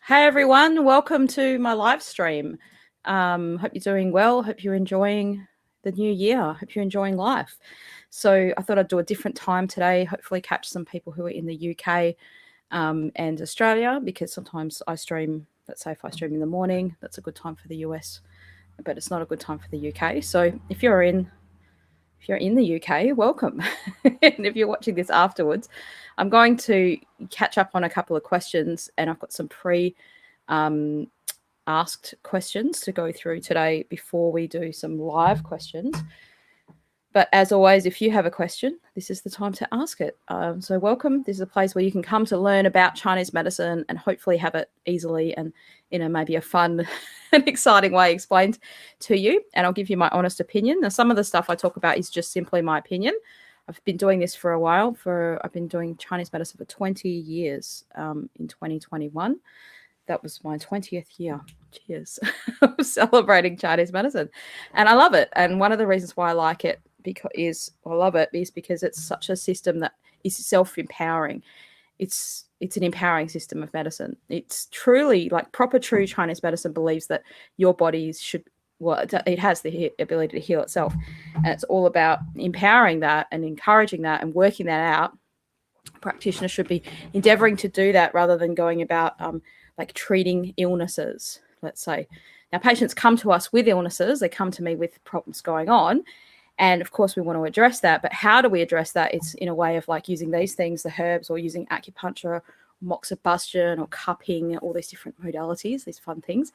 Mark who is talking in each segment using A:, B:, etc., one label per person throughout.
A: Hey everyone, welcome to my live stream. Hope you're doing well. Hope you're enjoying the new year. Hope you're enjoying life. So I thought I'd do a different time today. Hopefully catch some people who are in the UK and Australia, because sometimes I stream. Let's say if I stream in the morning, that's a good time for the US, but it's not a good time for the UK. So if you're in the UK, welcome. And if you're watching this afterwards, I'm going to catch up on a couple of questions, and I've got some asked questions to go through today before we do some live questions. But as always, if you have a question, this is the time to ask it. So welcome. This is a place where you can come to learn about Chinese medicine and hopefully have it easily and in maybe a fun and exciting way explained to you. And I'll give you my honest opinion. Now, some of the stuff I talk about is just simply my opinion. I've been doing this for a while. I've been doing Chinese medicine for 20 years in 2021. That was my 20th year. Cheers. of celebrating Chinese medicine. And I love it. And one of the reasons why I like it is because it's such a system that is self-empowering. It's an empowering system of medicine. It's truly like proper true Chinese medicine believes that your body it has the ability to heal itself. And it's all about empowering that and encouraging that and working that out. Practitioners should be endeavoring to do that rather than going about like treating illnesses, let's say. Now, patients come to us with illnesses. They come to me with problems going on. And of course, we want to address that. But how do we address that? It's in a way of like using these things, the herbs, or using acupuncture, moxibustion, or cupping, all these different modalities, these fun things.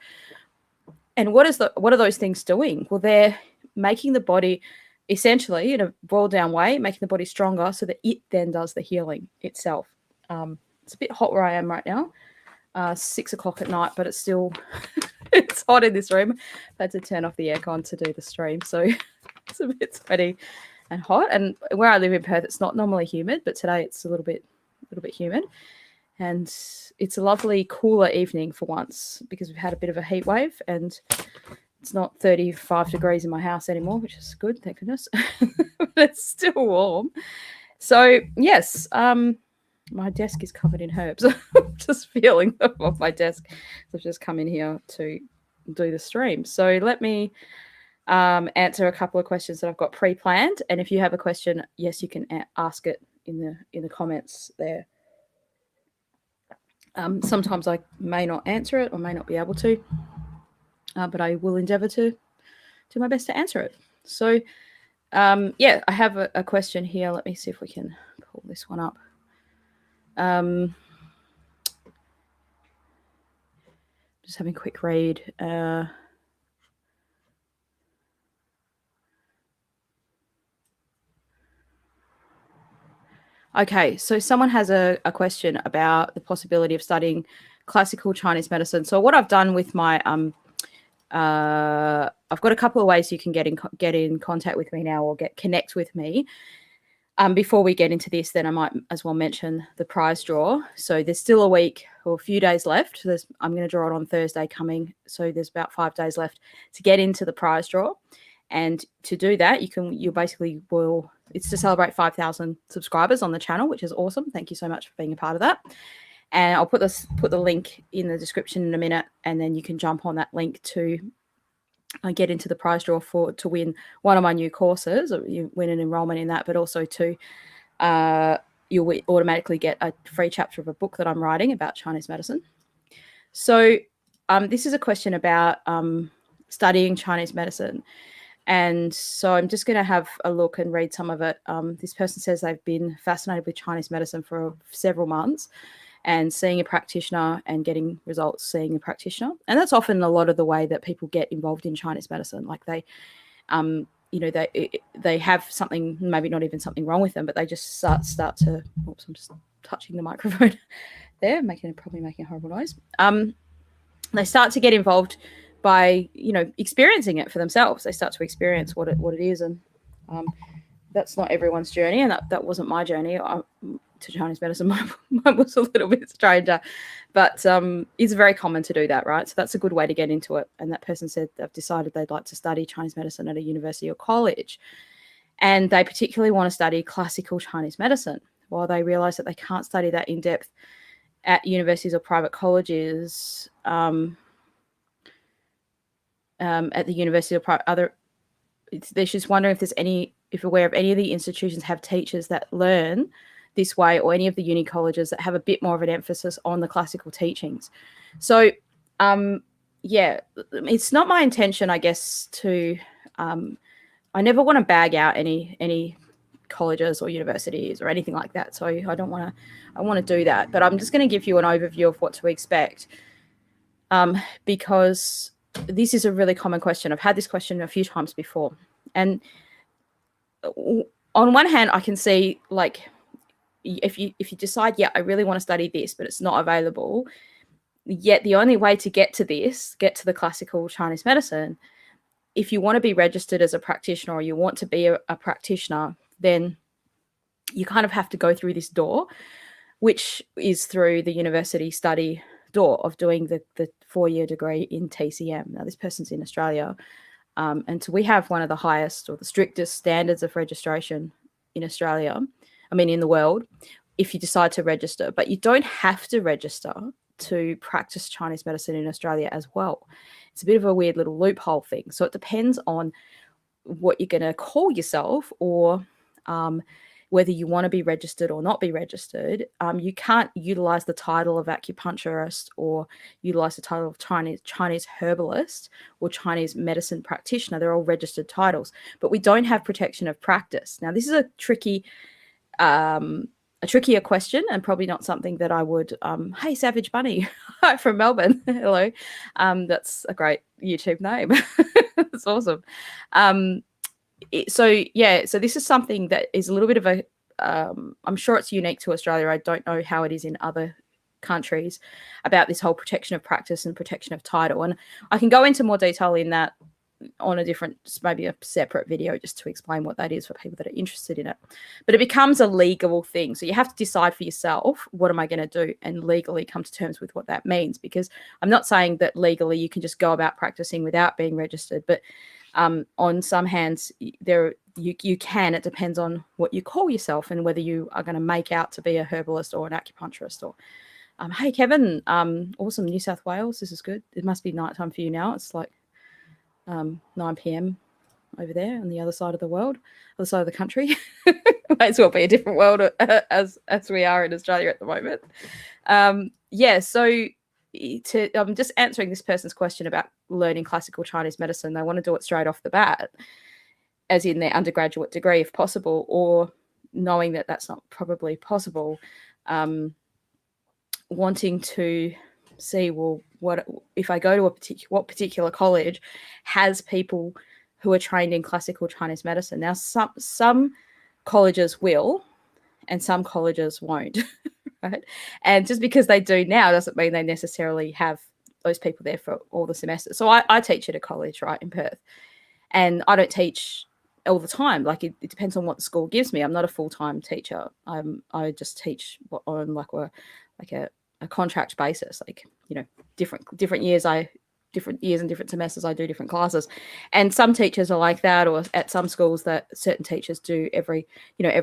A: And what are those things doing? Well, they're making the body, essentially, in a boiled down way, making the body stronger so that it then does the healing itself. It's a bit hot where I am right now. 6 o'clock at night, but it's still it's hot in this room. I had to turn off the aircon to do the stream, so it's a bit sweaty and hot. And where I live in Perth, it's not normally humid, but today it's a little bit humid. And it's a lovely cooler evening for once, because we've had a bit of a heat wave, and it's not 35 degrees in my house anymore, which is good, thank goodness. But it's still warm. So yes, my desk is covered in herbs. I'm just feeling them off my desk. I've just come in here to do the stream. So let me answer a couple of questions that I've got pre-planned. And if you have a question, yes, you can ask it in the comments there. Sometimes I may not answer it or may not be able to, but I will endeavour to do my best to answer it. So I have a question here. Let me see if we can pull this one up. Just having a quick read. Okay, so someone has a question about the possibility of studying classical Chinese medicine. So what I've done with my I've got a couple of ways you can get in contact with me now, or connect with me. Before we get into this, then I might as well mention the prize draw. So there's still a week or a few days left. I'm going to draw it on Thursday coming. So there's about 5 days left to get into the prize draw. And to do that, it's to celebrate 5,000 subscribers on the channel, which is awesome. Thank you so much for being a part of that. And I'll put the link in the description in a minute, and then you can jump on that link to get into the prize draw to win one of my new courses. Or you win an enrollment in that, but also you'll automatically get a free chapter of a book that I'm writing about Chinese medicine. So this is a question about studying Chinese medicine. And so I'm just going to have a look and read some of it. This person says they've been fascinated with Chinese medicine for several months, and seeing a practitioner and getting results seeing a practitioner. And that's often a lot of the way that people get involved in Chinese medicine. Like they have something, maybe not even something wrong with them, but they just start to, oops, I'm just touching the microphone there, probably making a horrible noise. They start to get involved by, experiencing it for themselves. They start to experience what it is. And that's not everyone's journey. And that wasn't my journey to Chinese medicine. Mine was a little bit stranger, but it's very common to do that, right? So that's a good way to get into it. And that person said they've decided they'd like to study Chinese medicine at a university or college, and they particularly want to study classical Chinese medicine. While they realize that they can't study that in depth at universities or private colleges, at the university or other, they're just wondering if aware of any of the institutions have teachers that learn this way, or any of the uni colleges that have a bit more of an emphasis on the classical teachings. So, yeah, it's not my intention, I guess, to, I never want to bag out any colleges or universities or anything like that. So I want to do that, but I'm just going to give you an overview of what to expect, because this is a really common question. I've had this question a few times before, and on one hand, I can see, like, if you decide, yeah, I really want to study this, but it's not available, yet the only way to get to the classical Chinese medicine, if you want to be registered as a practitioner, or you want to be a practitioner, then you kind of have to go through this door, which is through the university study door of doing the 4-year degree in TCM. Now, this person's in Australia, and so we have one of the highest or the strictest standards of registration in Australia, in the world, if you decide to register. But you don't have to register to practice Chinese medicine in Australia as well. It's a bit of a weird little loophole thing. So it depends on what you're going to call yourself, or whether you want to be registered or not be registered. You can't utilize the title of acupuncturist, or utilize the title of Chinese herbalist, or Chinese medicine practitioner. They're all registered titles, but we don't have protection of practice. Now, this is a trickier question, and probably not something that I would, hey, Savage Bunny from Melbourne. Hello. That's a great YouTube name. That's awesome. So this is something that is a little bit of a, I'm sure it's unique to Australia. I don't know how it is in other countries about this whole protection of practice and protection of title. And I can go into more detail in that on a different, maybe a separate video, just to explain what that is for people that are interested in it. But it becomes a legal thing. So you have to decide for yourself, what am I going to do? And legally come to terms with what that means. Because I'm not saying that legally you can just go about practicing without being registered, but on some hands, you can. It depends on what you call yourself and whether you are going to make out to be a herbalist or an acupuncturist. Or, hey, Kevin, awesome, New South Wales. This is good. It must be nighttime for you now. It's like 9 p.m. over there on the other side of the world, other side of the country. Might as well be a different world as we are in Australia at the moment. So I'm just answering this person's question about learning classical Chinese medicine. They want to do it straight off the bat, as in their undergraduate degree, if possible, or knowing that that's not probably possible, wanting to see, well, what if I go to what particular college has people who are trained in classical Chinese medicine. Now, some colleges will, and some colleges won't. Right? And just because they do now doesn't mean they necessarily have those people there for all the semesters. So I teach at a college, right, in Perth, and I don't teach all the time. Like it depends on what the school gives me. I'm not a full-time teacher. I just teach on like a contract basis. Like, different years and different semesters I do different classes. And some teachers are like that, or at some schools that certain teachers do every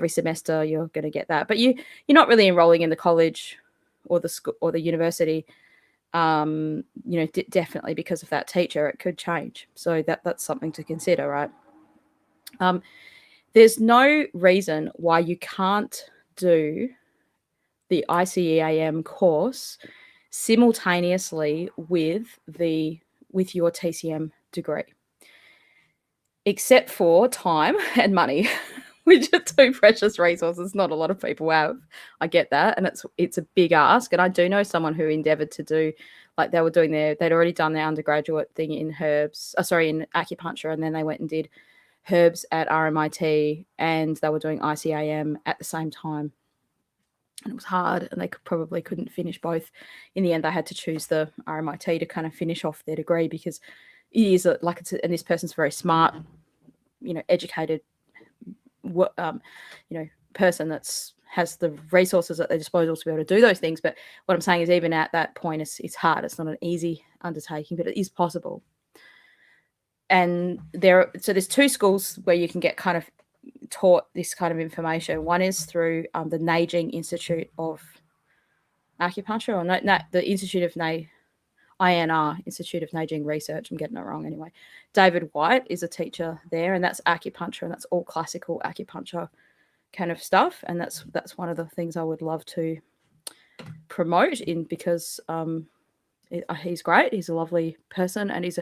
A: semester you're going to get that. But you're not really enrolling in the college or the school or the university, definitely because of that teacher. It could change. So that's something to consider, right? There's no reason why you can't do the ICEAM course simultaneously with your TCM degree, except for time and money, which are two precious resources not a lot of people have. I get that, and it's a big ask. And I do know someone who endeavored to do, like, they'd already done their undergraduate thing in in acupuncture, and then they went and did herbs at RMIT, and they were doing ICAM at the same time. And it was hard, and they probably couldn't finish both. In the end, they had to choose the RMIT to kind of finish off their degree, because it is and this person's very smart, educated, person has the resources at their disposal to be able to do those things. But what I'm saying is, even at that point, it's hard. It's not an easy undertaking, but it is possible. And there's two schools where you can get kind of taught this kind of information. One is through the Nanjing Institute of Acupuncture, or no, the Institute of INR, Institute of Neiging Research. I'm getting it wrong anyway. David White is a teacher there, and that's acupuncture, and that's all classical acupuncture kind of stuff. And that's one of the things I would love to promote because he's great. He's a lovely person, and he's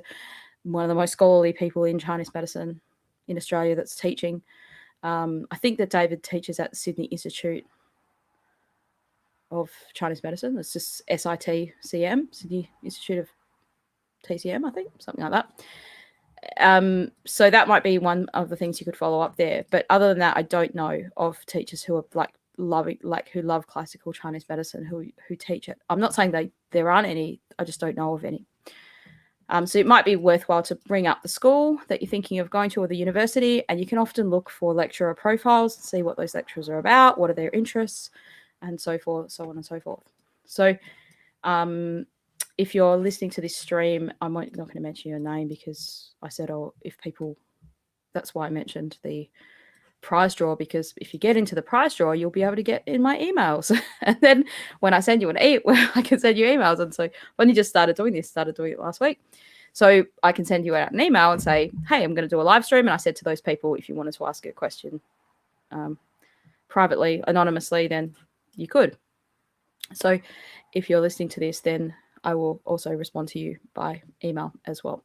A: one of the most scholarly people in Chinese medicine in Australia that's teaching. I think that David teaches at the Sydney Institute of Chinese Medicine. It's just SITCM, Sydney Institute of TCM, I think, something like that. So that might be one of the things you could follow up there. But other than that, I don't know of teachers who are who love classical Chinese medicine who teach it. I'm not saying there aren't any. I just don't know of any. So it might be worthwhile to bring up the school that you're thinking of going to, or the university, and you can often look for lecturer profiles, see what those lecturers are about, what are their interests, and so forth, so on and so forth. So if you're listening to this stream, I'm not going to mention your name because I said, that's why I mentioned the prize draw, because if you get into the prize draw, you'll be able to get in my emails. And then when I send you I can send you emails. And so when you just started doing it last week. So I can send you out an email and say, hey, I'm going to do a live stream. And I said to those people, if you wanted to ask a question privately, anonymously, then you could. So if you're listening to this, then I will also respond to you by email as well.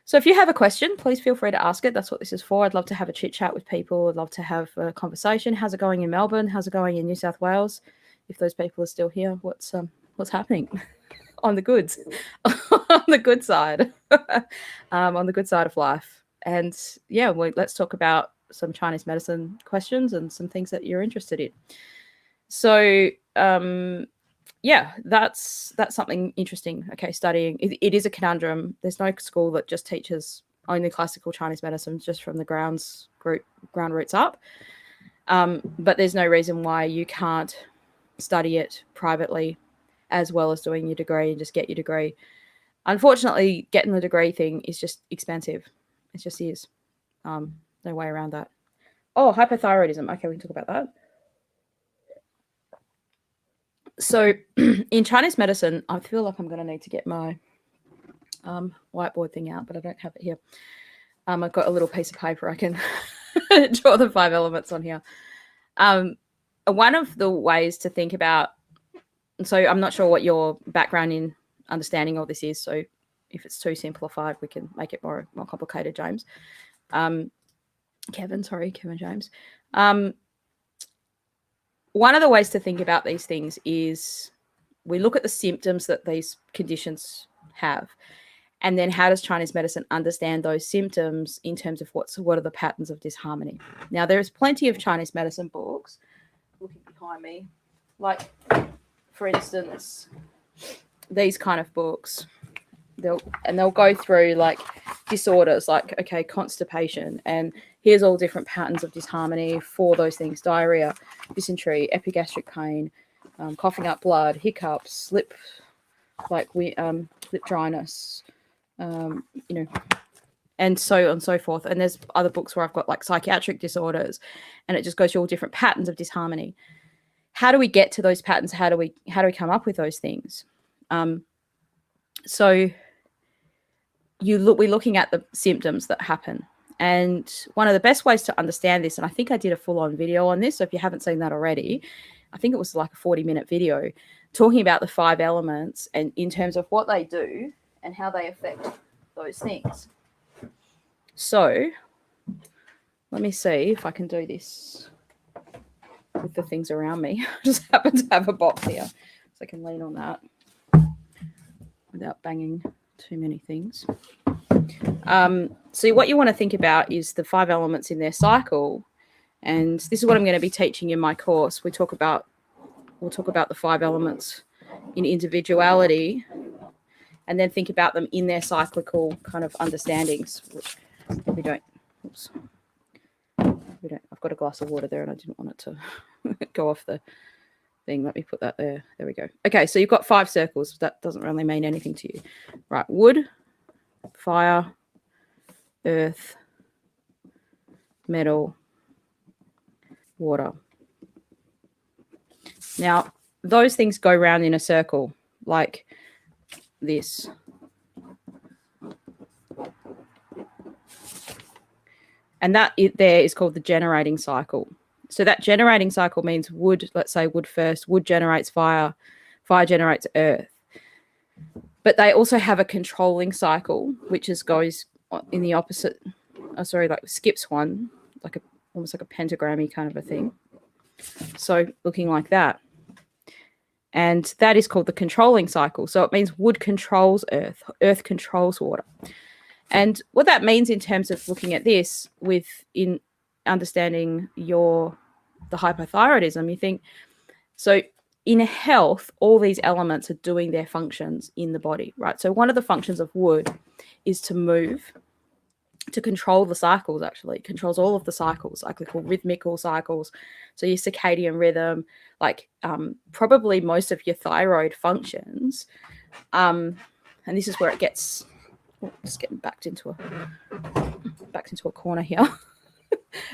A: So if you have a question, please feel free to ask it. That's what this is for. I'd love to have a chit chat with people. I'd love to have a conversation. How's it going in Melbourne? How's it going in New South Wales? If those people are still here, what's happening on the goods, on the good side, on the good side of life? And yeah, let's talk about some Chinese medicine questions and some things that you're interested in. So yeah, that's something interesting. Okay, studying. It is a conundrum. There's no school that just teaches only classical Chinese medicine just from the ground roots up. But there's no reason why you can't study it privately as well as doing your degree and just get your degree. Unfortunately, getting the degree thing is just expensive. It just is. No way around that. Oh, hypothyroidism. Okay, we can talk about that. So in Chinese medicine, I feel like I'm going to need to get my whiteboard thing out, but I don't have it here. I've got a little piece of paper I can draw the 5 elements on here. One of the ways to think about, so I'm not sure what your background in understanding all this is, so if it's too simplified, we can make it more complicated, James. Kevin James. One of the ways to think about these things is we look at the symptoms that these conditions have, and then how does Chinese medicine understand those symptoms in terms of what are the patterns of disharmony. Now, there's plenty of Chinese medicine books looking behind me, like, for instance, these kind of books. They'll go through like disorders, like, okay, constipation, and here's all different patterns of disharmony for those things: diarrhea, dysentery, epigastric pain, coughing up blood, hiccups, lip dryness, and so on and so forth. And there's other books where I've got like psychiatric disorders, and it just goes through all different patterns of disharmony. How do we get to those patterns? How do we come up with those things? So we're looking at the symptoms that happen. And one of the best ways to understand this, and I think I did a full-on video on this, so if you haven't seen that already, I think it was like a 40-minute video talking about the 5 elements and in terms of what they do and how they affect those things. So let me see if I can do this with the things around me. I just happen to have a box here, so I can lean on that without banging too many things. So what you want to think about is the 5 elements in their cycle, and this is what I'm going to be teaching in my course. We'll talk about the 5 elements in individuality, and then think about them in their cyclical kind of understandings, which we don't. Oops. We don't. I've got a glass of water there, and I didn't want it to go off the thing. Let me put that there. There we go. Okay, so you've got 5 circles. That doesn't really mean anything to you, right? Wood, fire, earth, metal, water. Now, those things go round in a circle like this. And that there is called the generating cycle. So that generating cycle means wood, let's say wood first, wood generates fire, fire generates earth. But they also have a controlling cycle, which goes in the opposite, like skips one, like almost like a pentagrammy kind of a thing. So looking like that. And that is called the controlling cycle. So it means wood controls earth, earth controls water. And what that means in terms of looking at this in understanding the hypothyroidism, you think, so in health, all these elements are doing their functions in the body, right? So one of the functions of wood is to move, to control the cycles, actually. It controls all of the cycles, like we call rhythmical cycles. So your circadian rhythm, like probably most of your thyroid functions. And this is where it gets, just getting backed into a corner here.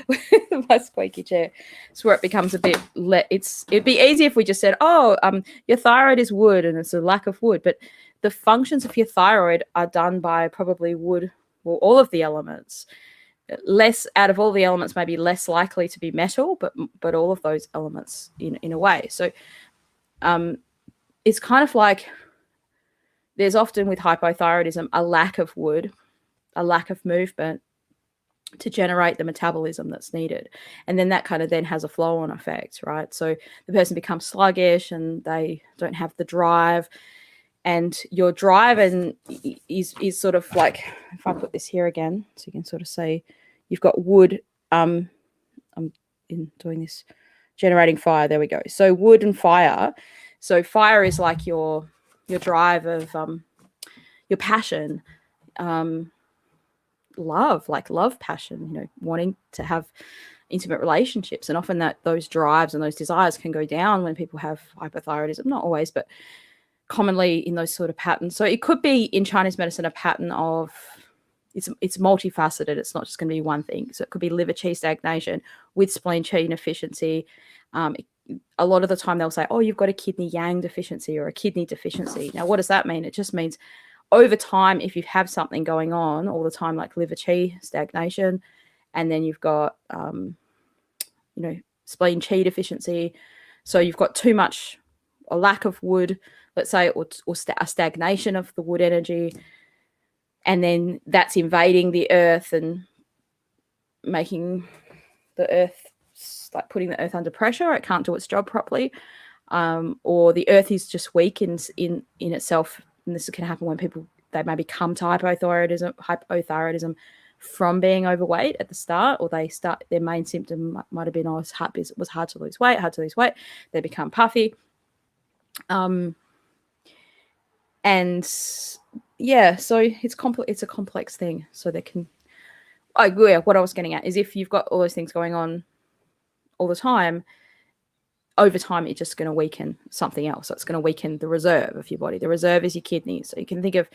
A: With my squeaky chair. It's where it becomes a bit it'd be easy if we just said, your thyroid is wood and it's a lack of wood, but the functions of your thyroid are done by probably wood, well, all of the elements. Less out of all the elements, maybe less likely to be metal, but all of those elements in a way. So it's kind of like there's often with hypothyroidism a lack of wood, a lack of movement to generate the metabolism that's needed. And then that kind of then has a flow-on effect, right? So the person becomes sluggish and they don't have the drive. And your drive is sort of like, if I put this here again, so you can sort of see you've got wood. I'm in doing this, generating fire. There we go. So wood and fire. So fire is like your drive of your passion, love, passion, wanting to have intimate relationships. And often those drives and those desires can go down when people have hypothyroidism. Not always, but commonly in those sort of patterns. So it could be in Chinese medicine a pattern of it's multifaceted. It's not just going to be one thing. So it could be liver qi stagnation with spleen qi inefficiency. A lot of the time they'll say, oh, you've got a kidney yang deficiency or a kidney deficiency. Now, what does that mean? It just means over time, if you have something going on all the time, like liver qi stagnation, and then you've got, spleen qi deficiency. So you've got too much, a lack of wood, let's say, or a stagnation of the wood energy. And then that's invading the earth and making the earth, like putting the earth under pressure. It can't do its job properly. Or the earth is just weak in itself. And this can happen when they maybe come to hypothyroidism from being overweight at the start, or their main symptom might have been, it was hard to lose weight. They become puffy. And yeah, so it's a complex thing. So what I was getting at is if you've got all those things going on all the time, over time, it's just going to weaken something else. So it's going to weaken the reserve of your body. The reserve is your kidney. So you can think of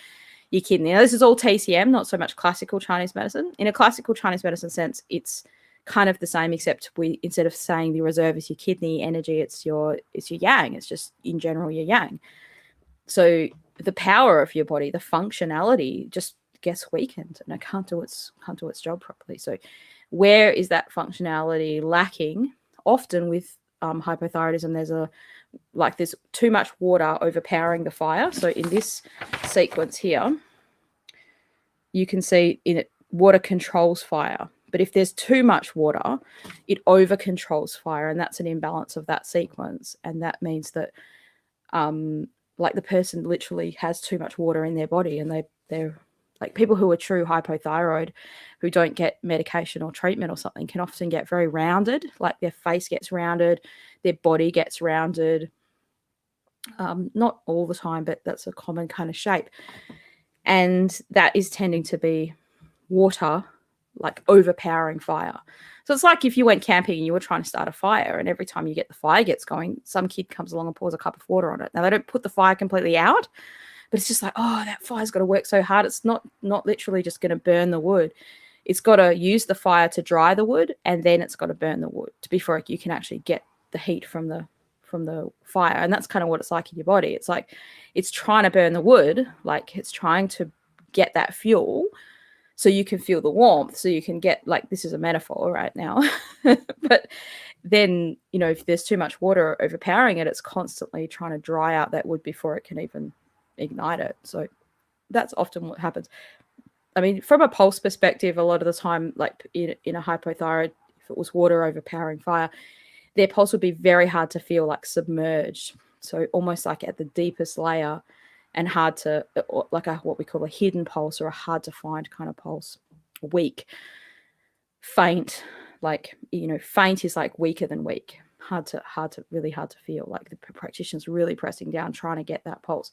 A: your kidney. Now, this is all TCM, not so much classical Chinese medicine. In a classical Chinese medicine sense, it's kind of the same, except instead of saying the reserve is your kidney energy, it's your yang. It's just in general your yang. So the power of your body, the functionality just gets weakened and it can't do its job properly. So where is that functionality lacking? Often with hypothyroidism, there's too much water overpowering the fire. So in this sequence here, you can see water controls fire. But if there's too much water, it over controls fire, and that's an imbalance of that sequence. And that means that the person literally has too much water in their body, and they're like people who are true hypothyroid, who don't get medication or treatment or something, can often get very rounded, like their face gets rounded, their body gets rounded. Not all the time, but that's a common kind of shape. And that is tending to be water, like overpowering fire. So it's like if you went camping and you were trying to start a fire, and every time the fire gets going, some kid comes along and pours a cup of water on it. Now, they don't put the fire completely out, but it's just like, oh, that fire's got to work so hard. It's not literally just going to burn the wood. It's got to use the fire to dry the wood, and then it's got to burn the wood before you can actually get the heat from the fire. And that's kind of what it's like in your body. It's like it's trying to burn the wood, like it's trying to get that fuel so you can feel the warmth, so you can get, like, this is a metaphor right now, but then, you know, if there's too much water overpowering it, it's constantly trying to dry out that wood before it can even ignite it. So that's often what happens. I mean, from a pulse perspective, a lot of the time, like in a hypothyroid, if it was water overpowering fire, their pulse would be very hard to feel, like submerged. So almost like at the deepest layer, and hard to, like what we call a hidden pulse, or a hard to find kind of pulse. Weak, faint, like, you know, faint is like weaker than weak. Really hard to feel. Like the practitioner's really pressing down, trying to get that pulse.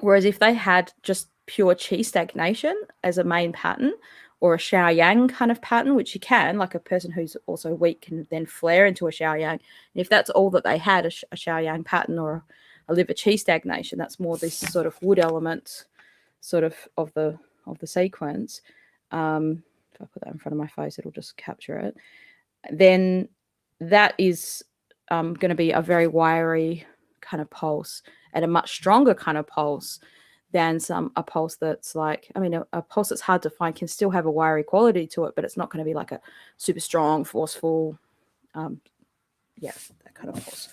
A: Whereas if they had just pure qi stagnation as a main pattern, or a Xiao Yang kind of pattern, which you can, like a person who's also weak can then flare into a Xiao Yang. And if that's all that they had, a Xiao Yang pattern or a liver qi stagnation, that's more this sort of wood element sort of the sequence. If I put that in front of my face, it'll just capture it. Then that is going to be a very wiry kind of pulse, and a much stronger kind of pulse than a pulse that's like, I mean, a pulse that's hard to find can still have a wiry quality to it, but it's not going to be like a super strong, forceful, yeah, that kind of pulse.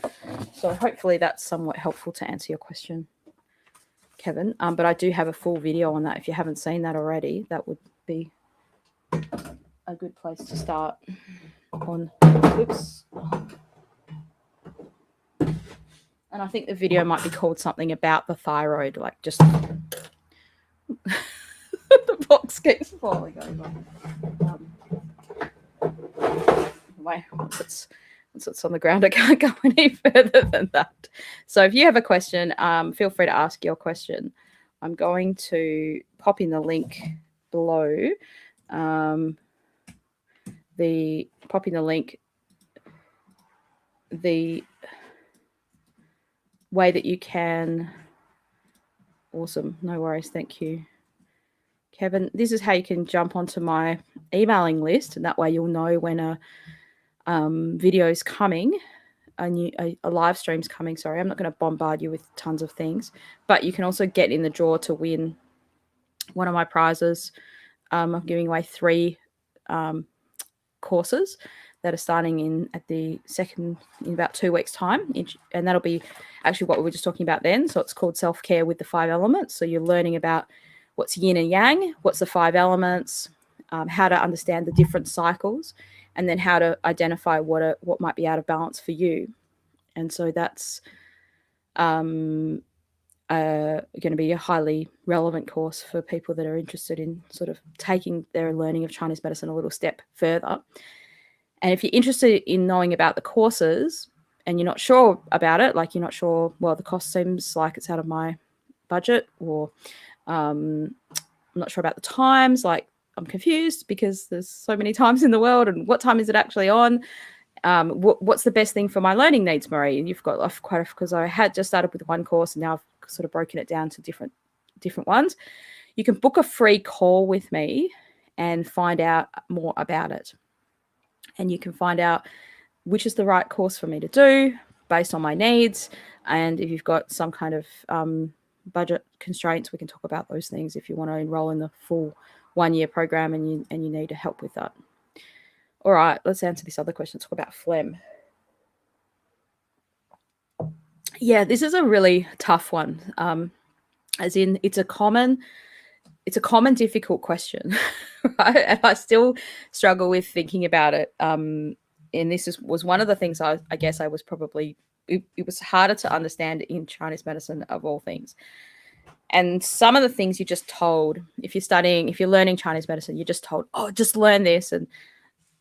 A: So hopefully that's somewhat helpful to answer your question, Kevin. But I do have a full video on that. If you haven't seen that already, that would be a good place to start on. Oops. And I think the video might be called something about the thyroid, like just the box keeps falling over. Once it's on the ground, I can't go any further than that. So if you have a question, feel free to ask your question. I'm going to pop in the link below. The way that you can. Awesome. No worries. Thank you, Kevin. This is how you can jump onto my emailing list, and that way you'll know when a video is coming, a live stream's coming. Sorry, I'm not going to bombard you with tons of things, but you can also get in the draw to win one of my prizes. I'm giving away 3 courses that are starting in about 2 weeks time, and that'll be actually what we were just talking about then. So it's called Self-Care with the 5 Elements. So you're learning about what's yin and yang, what's the 5 elements, how to understand the different cycles, and then how to identify what might be out of balance for you. And so that's going to be a highly relevant course for people that are interested in sort of taking their learning of Chinese medicine a little step further. And if you're interested in knowing about the courses and you're not sure about it, like you're not sure, well, the cost seems like it's out of my budget, or I'm not sure about the times, like I'm confused because there's so many times in the world, and what time is it actually on? What's the best thing for my learning needs, Marie? And you've got because I had just started with one course and now I've sort of broken it down to different ones. You can book a free call with me and find out more about it. And you can find out which is the right course for me to do based on my needs. And if you've got some kind of budget constraints, we can talk about those things if you want to enroll in the full 1-year program and you need help with that. All right, let's answer this other question. Talk about phlegm. Yeah, this is a really tough one. As in, it's a common difficult question, right? And I still struggle with thinking about it. And this was one of the things I guess I was probably, it was harder to understand in Chinese medicine of all things. And some of the things you're just told, if you're learning Chinese medicine, you're just told, oh, just learn this. And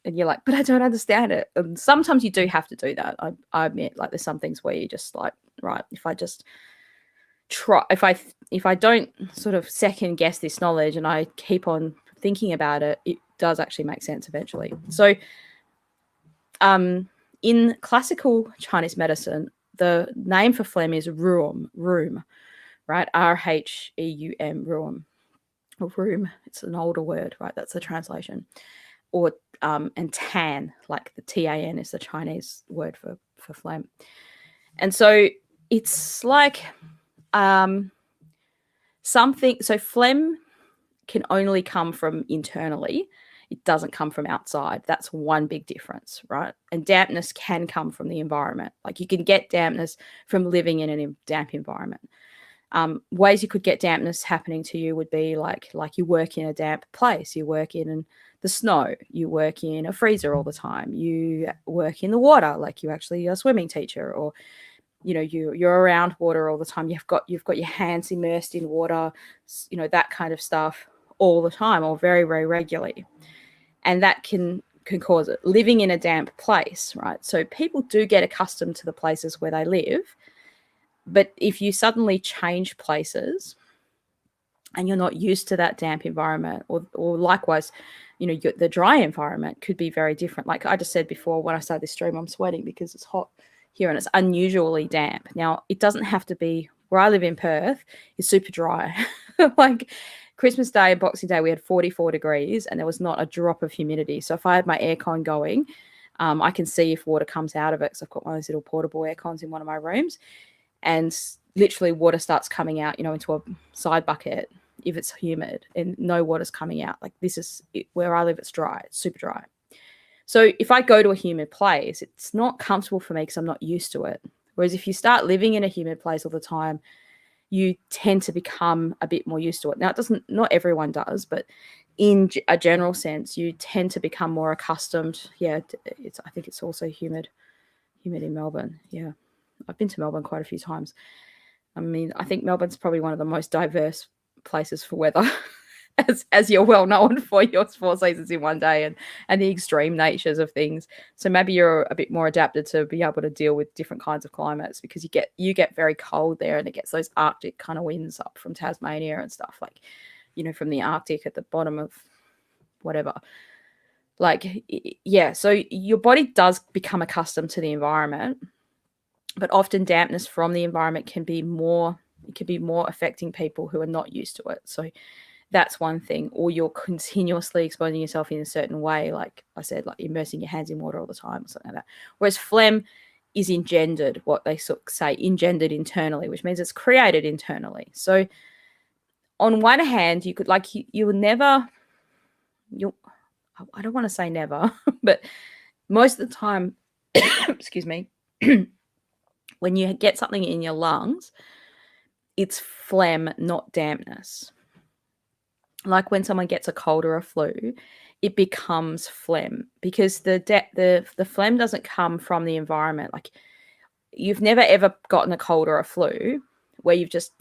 A: you're like, but I don't understand it. And sometimes you do have to do that. I admit, like, there's some things where you just like, right, if I just try, if I don't sort of second guess this knowledge and I keep on thinking about it, it does actually make sense eventually. So in classical Chinese medicine, the name for phlegm is rheum, right? R-H-E-U-M, rheum. Or rheum, it's an older word, right? That's the translation. Or and tan, like the TAN is the Chinese word for for phlegm. And so it's like something. So phlegm can only come from internally. It doesn't come from outside. That's one big difference, right? And dampness can come from the environment. Like you can get dampness from living in a damp environment. Ways you could get dampness happening to you would be like you work in a damp place. You work in the snow. You work in a freezer all the time. You work in the water, like you actually are a swimming teacher, or you're around water all the time. You've got your hands immersed in water, that kind of stuff all the time, or very, very regularly. And that can cause it. Living in a damp place, right? So people do get accustomed to the places where they live. But if you suddenly change places and you're not used to that damp environment, or likewise, the dry environment could be very different. Like I just said before, when I started this stream, I'm sweating because it's hot here and it's unusually damp. Now, it doesn't have to be. Where I live in Perth, it's super dry. Like Christmas Day and Boxing Day, we had 44 degrees and there was not a drop of humidity. So if I had my aircon going, I can see if water comes out of it, because I've got one of those little portable aircons in one of my rooms, and literally water starts coming out, into a side bucket if it's humid, and no water's coming out. Like this is where I live, it's dry, it's super dry. So if I go to a humid place, it's not comfortable for me because I'm not used to it. Whereas if you start living in a humid place all the time, you tend to become a bit more used to it. Now, not everyone does, but in a general sense, you tend to become more accustomed. Yeah, I think it's also humid in Melbourne. Yeah, I've been to Melbourne quite a few times. I mean, I think Melbourne's probably one of the most diverse places for weather, as you're well known for your 4 seasons in one day and the extreme natures of things. So maybe you're a bit more adapted to be able to deal with different kinds of climates, because you get very cold there, and it gets those Arctic kind of winds up from Tasmania and stuff, like, from the Arctic at the bottom of whatever. Like, yeah, so your body does become accustomed to the environment, but often dampness from the environment can be more affecting people who are not used to it. So that's one thing. Or you're continuously exposing yourself in a certain way, like I said, like immersing your hands in water all the time or something like that. Whereas phlegm is engendered, what they sort of say, engendered internally, which means it's created internally. So on one hand, you could, like, I don't want to say never, but most of the time, excuse me, when you get something in your lungs, it's phlegm, not dampness. Like when someone gets a cold or a flu, it becomes phlegm, because the phlegm doesn't come from the environment. Like, you've never ever gotten a cold or a flu where you've just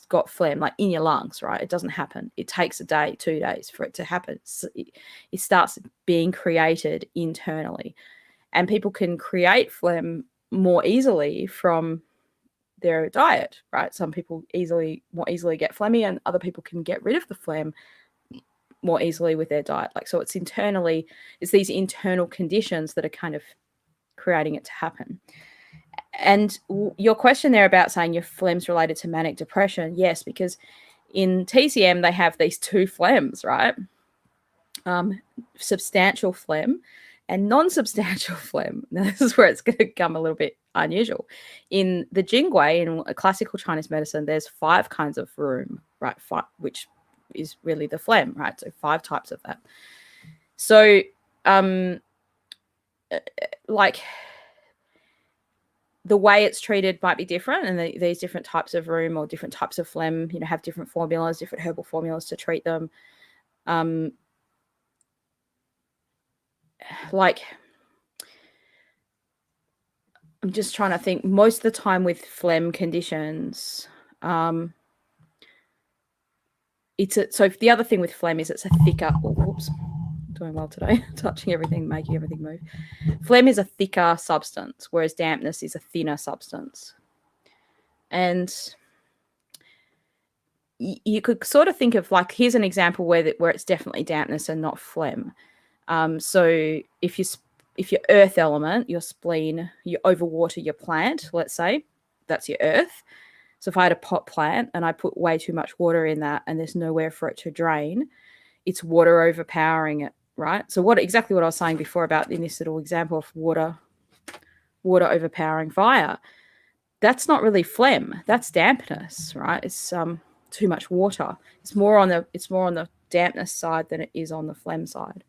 A: got phlegm like in your lungs, right? It doesn't happen. It takes a day, 2 days for it to happen. It starts being created internally, and people can create phlegm more easily from their diet, right? Some people more easily get phlegmy, and other people can get rid of the phlegm more easily with their diet. Like, so it's these internal conditions that are kind of creating it to happen. And your question there about saying your phlegm's related to manic depression, yes, because in TCM they have these 2 phlegms, right? Substantial phlegm and non-substantial phlegm. Now, this is where it's going to become a little bit unusual. In the Jingui, in a classical Chinese medicine, there's 5 kinds of rheum, right? Which is really the phlegm, right? So 5 types of that. So, like, the way it's treated might be different, and these different types of rheum or different types of phlegm, have different formulas, different herbal formulas to treat them. Like, I'm just trying to think. Most of the time with phlegm conditions, so the other thing with phlegm is it's a thicker. Oops, doing well today. Touching everything, making everything move. Phlegm is a thicker substance, whereas dampness is a thinner substance. And you could sort of think of, like, here's an example where it's definitely dampness and not phlegm. So if your earth element, your spleen, you overwater your plant, let's say, that's your earth. So if I had a pot plant and I put way too much water in that and there's nowhere for it to drain, it's water overpowering it, right? So exactly what I was saying before about in this little example of water water overpowering fire. That's not really phlegm. That's dampness, right? It's too much water. It's more on the dampness side than it is on the phlegm side.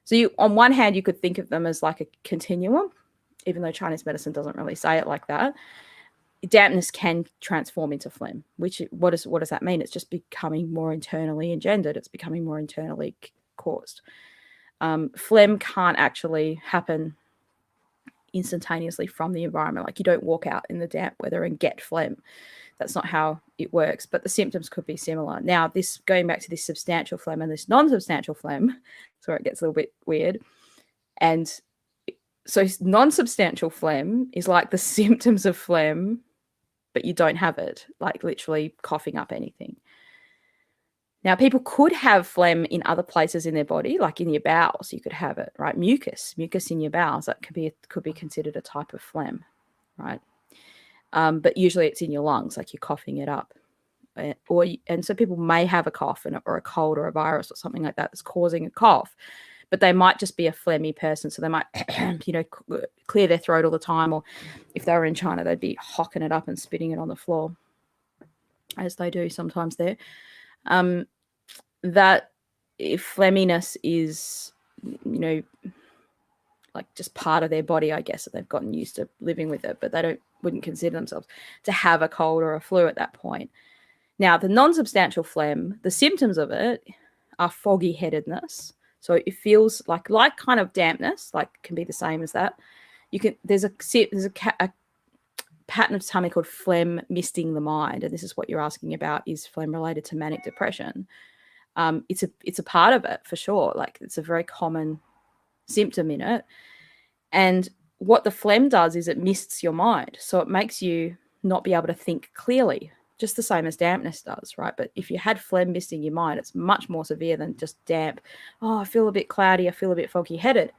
A: So you, on one hand, you could think of them as like a continuum, even though Chinese medicine doesn't really say it like that. Dampness can transform into phlegm, which what does that mean? It's just becoming more internally engendered. It's becoming more internally caused. Phlegm can't actually happen instantaneously from the environment. Like, you don't walk out in the damp weather and get phlegm. That's not how it works, but the symptoms could be similar. Now, this, going back to this substantial phlegm and this non-substantial phlegm, that's where it gets a little bit weird. And so non-substantial phlegm is like the symptoms of phlegm, but you don't have it, like literally coughing up anything. Now, people could have phlegm in other places in their body, like in your bowels. You could have it, right? Mucus in your bowels, that could be considered a type of phlegm, right? But usually it's in your lungs, like you're coughing it up. And so people may have a cough or a cold or a virus or something like that that's causing a cough, but they might just be a phlegmy person. So they might, clear their throat all the time, or if they were in China, they'd be hocking it up and spitting it on the floor, as they do sometimes there. That if phlegminess is, like just part of their body, I guess, that they've gotten used to living with it, but they wouldn't consider themselves to have a cold or a flu at that point. Now, the non-substantial phlegm, the symptoms of it are foggy headedness. So it feels like kind of dampness, like can be the same as that. There's a pattern of tummy called phlegm misting the mind, and this is what you're asking about: is phlegm related to manic depression? It's a part of it for sure. Like, it's a very common symptom in it. And what the phlegm does is it mists your mind, so it makes you not be able to think clearly, just the same as dampness does, right? But if you had phlegm misting your mind, it's much more severe than just damp. Oh, I feel a bit cloudy, I feel a bit foggy headed.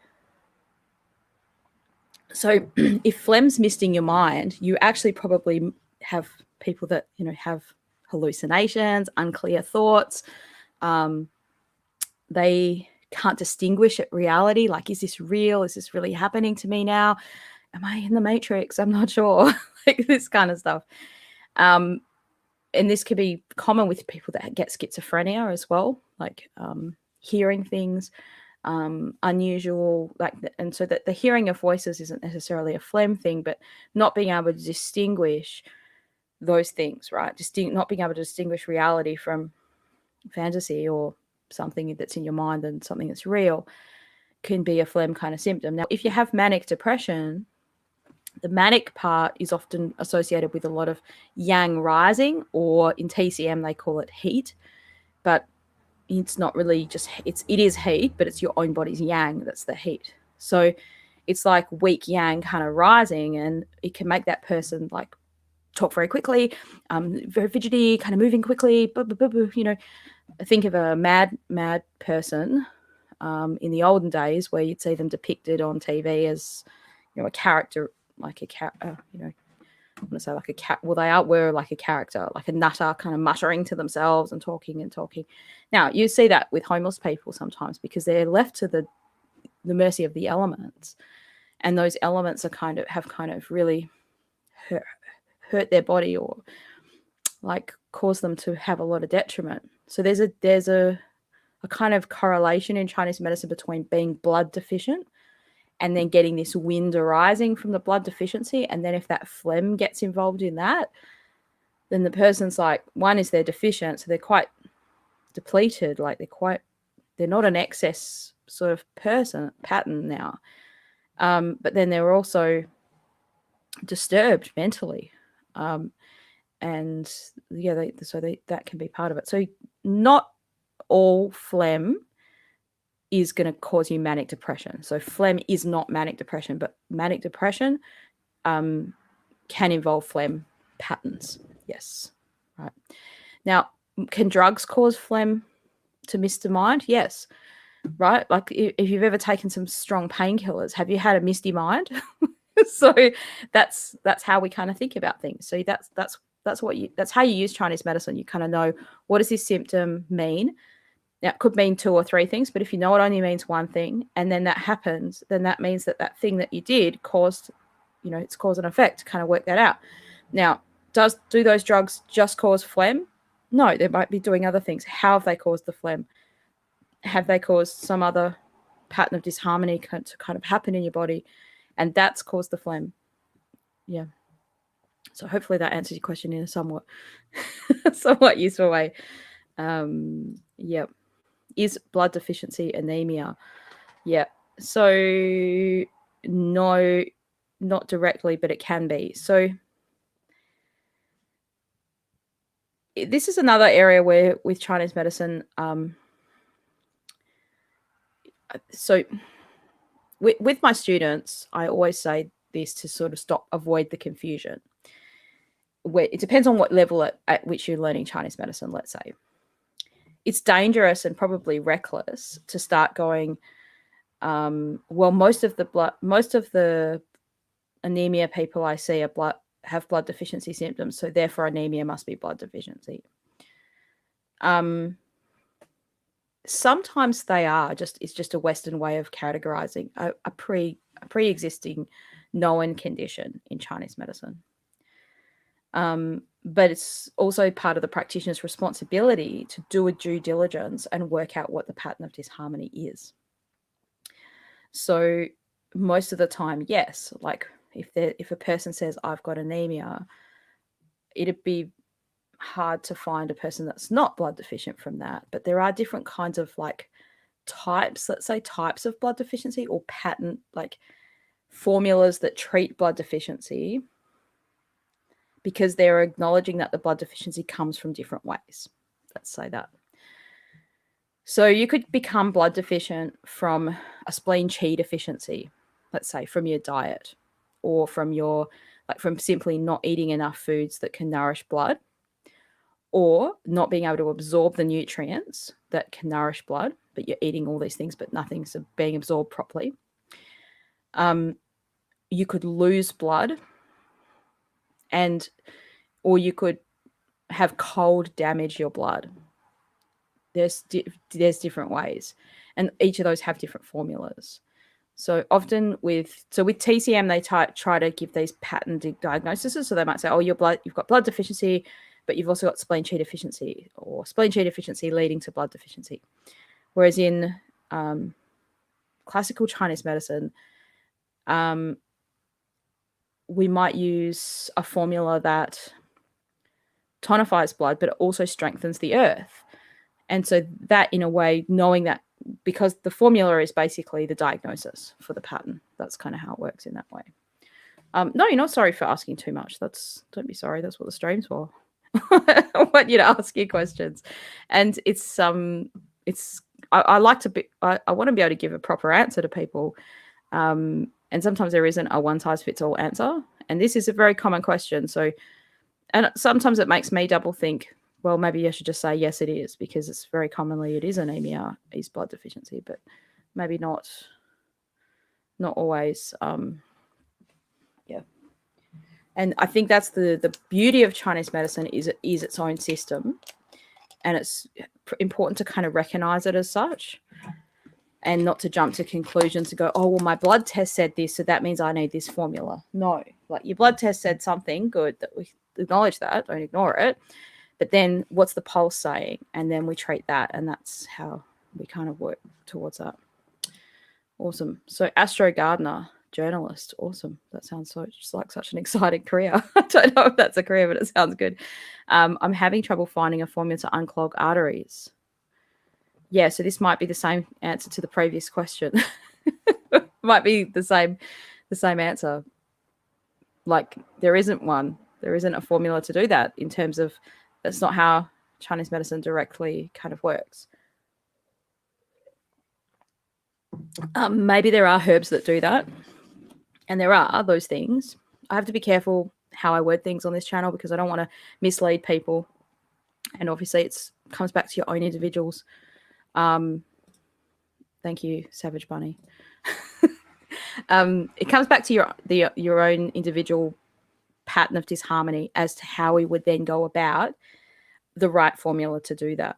A: So if phlegm's misting your mind, you actually probably have people that have hallucinations, unclear thoughts. They can't distinguish at reality. Like, is this real? Is this really happening to me now? Am I in the Matrix? I'm not sure. Like, this kind of stuff. And this could be common with people that get schizophrenia as well, like hearing things, unusual, and so that the hearing of voices isn't necessarily a phlegm thing, but not being able to distinguish those things, right? Not being able to distinguish reality from fantasy or something that's in your mind and something that's real can be a phlegm kind of symptom. Now, if you have manic depression, the manic part is often associated with a lot of yang rising, or in TCM they call it heat, but it's not really just, it is heat, but it's your own body's yang that's the heat. So it's like weak yang kind of rising, and it can make that person like talk very quickly, very fidgety, kind of moving quickly, think of a mad person in the olden days, where you'd see them depicted on TV as a character, like a cat, I'm gonna say like a cat. Well, were like a character, like a nutter, kind of muttering to themselves and talking and talking. Now, you see that with homeless people sometimes, because they're left to the mercy of the elements, and those elements have really hurt their body, or like cause them to have a lot of detriment. So there's a kind of correlation in Chinese medicine between being blood deficient and then getting this wind arising from the blood deficiency. And then if that phlegm gets involved in that, then the person's like, one is they're deficient, so they're quite depleted, like they're not an excess sort of pattern now. But then they're also disturbed mentally. That can be part of it. So not all phlegm is going to cause you manic depression. So phlegm is not manic depression, but manic depression can involve phlegm patterns. Yes. Right. Now, can drugs cause phlegm to mist the mind? Yes. Right. Like if you've ever taken some strong painkillers, have you had a misty mind? So that's how we kind of think about things. So that's how you use Chinese medicine. You kind of know, what does this symptom mean? Now, it could mean 2 or 3 things, but if you know it only means one thing, and then that happens, then that means that thing that you did caused it's cause and effect to kind of work that out. Now, do those drugs just cause phlegm? No, they might be doing other things. How have they caused the phlegm? Have they caused some other pattern of disharmony to kind of happen in your body, and that's caused the phlegm? Yeah. So hopefully that answers your question in a somewhat useful way. Yeah. Is blood deficiency anemia? Yeah. So no, not directly, but it can be. So this is another area where with Chinese medicine, so with my students, I always say this to sort of avoid the confusion. It depends on what level at which you're learning Chinese medicine, let's say. It's dangerous and probably reckless to start going, well, most of the anemia people I see have blood deficiency symptoms, so therefore anemia must be blood deficiency. Sometimes they are it's just a Western way of categorizing a pre-existing known condition in Chinese medicine. But it's also part of the practitioner's responsibility to do a due diligence and work out what the pattern of disharmony is. So most of the time, yes, like if a person says, I've got anemia, it'd be hard to find a person that's not blood deficient from that. But there are different kinds of types of blood deficiency or pattern, formulas that treat blood deficiency, because they're acknowledging that the blood deficiency comes from different ways. Let's say that. So you could become blood deficient from a spleen qi deficiency, let's say from your diet, or from from simply not eating enough foods that can nourish blood, or not being able to absorb the nutrients that can nourish blood, but you're eating all these things, but nothing's being absorbed properly. You could lose blood, or you could have cold damage your blood. There's different ways, and each of those have different formulas. So often with TCM, they try to give these pattern diagnoses. So they might say, oh, you've got blood deficiency, but you've also got spleen qi deficiency, or spleen qi deficiency leading to blood deficiency. Whereas in classical Chinese medicine, we might use a formula that tonifies blood, but it also strengthens the earth. And so that, in a way, knowing that, because the formula is basically the diagnosis for the pattern, that's kind of how it works in that way. No, you're not sorry for asking too much. Don't be sorry. That's what the stream's for. I want you to ask your questions, and I want to be able to give a proper answer to people. And sometimes there isn't a one-size-fits-all answer. And this is a very common question. So, and sometimes it makes me double think, well, maybe I should just say, yes, it is, because it's very commonly it is anemia, is blood deficiency, but maybe not always. Yeah. And I think that's the beauty of Chinese medicine is its own system. And it's important to kind of recognize it as such, and not to jump to conclusions to go, oh, well, my blood test said this, so that means I need this formula. No, your blood test said something good, that we acknowledge that, don't ignore it. But then what's the pulse saying? And then we treat that, and that's how we kind of work towards that. Awesome. So Astro Gardener, journalist, awesome. That sounds just like such an exciting career. I don't know if that's a career, but it sounds good. I'm having trouble finding a formula to unclog arteries. Yeah, so this might be the same answer to the previous question. Might be the same answer. There isn't one. There isn't a formula to do that, in terms of that's not how Chinese medicine directly kind of works. Maybe there are herbs that do that, and there are those things. I have to be careful how I word things on this channel, because I don't want to mislead people. And obviously it comes back to your own individuals. Thank you, Savage Bunny. It comes back to your own individual pattern of disharmony as to how we would then go about the right formula to do that.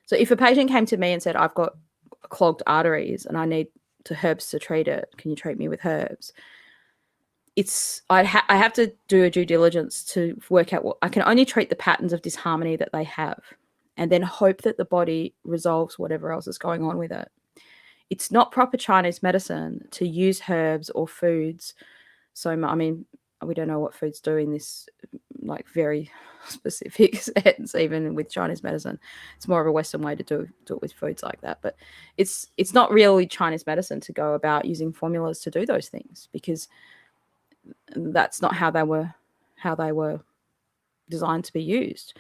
A: So if a patient came to me and said, I've got clogged arteries and I need herbs to treat it, can you treat me with herbs? I have to do a due diligence to work out what I can only treat the patterns of disharmony that they have, and then hope that the body resolves whatever else is going on with it. It's not proper Chinese medicine to use herbs or foods. So, I mean, we don't know what foods do in this like very specific sense, even with Chinese medicine. It's more of a Western way to do it with foods like that. But it's not really Chinese medicine to go about using formulas to do those things, because that's not how they were designed to be used.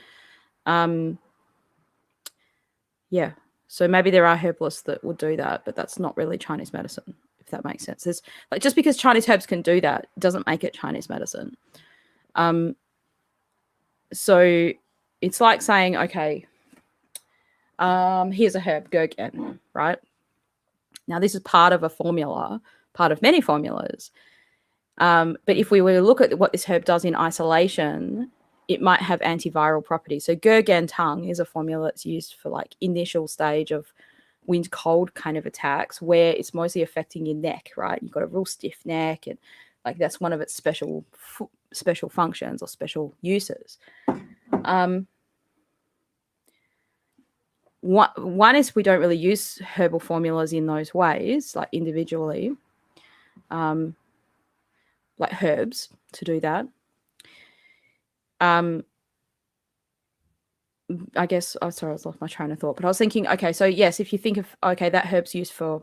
A: Yeah. So maybe there are herbalists that would do that, but that's not really Chinese medicine, if that makes sense. There's, like, just because Chinese herbs can do that doesn't make it Chinese medicine. So it's like saying, okay, here's a herb, gherkin, right? Now, this is part of a formula, part of many formulas. But if we were to look at what this herb does in isolation, it might have antiviral properties. So gherkin tongue is a formula that's used for like initial stage of wind cold kind of attacks, where it's mostly affecting your neck, right? You've got a real stiff neck, and like that's one of its special functions or special uses. One is we don't really use herbal formulas in those ways, like individually, like herbs to do that. I guess, sorry, I lost my train of thought, but I was thinking, okay, so yes, if you think of, okay, that herb's used for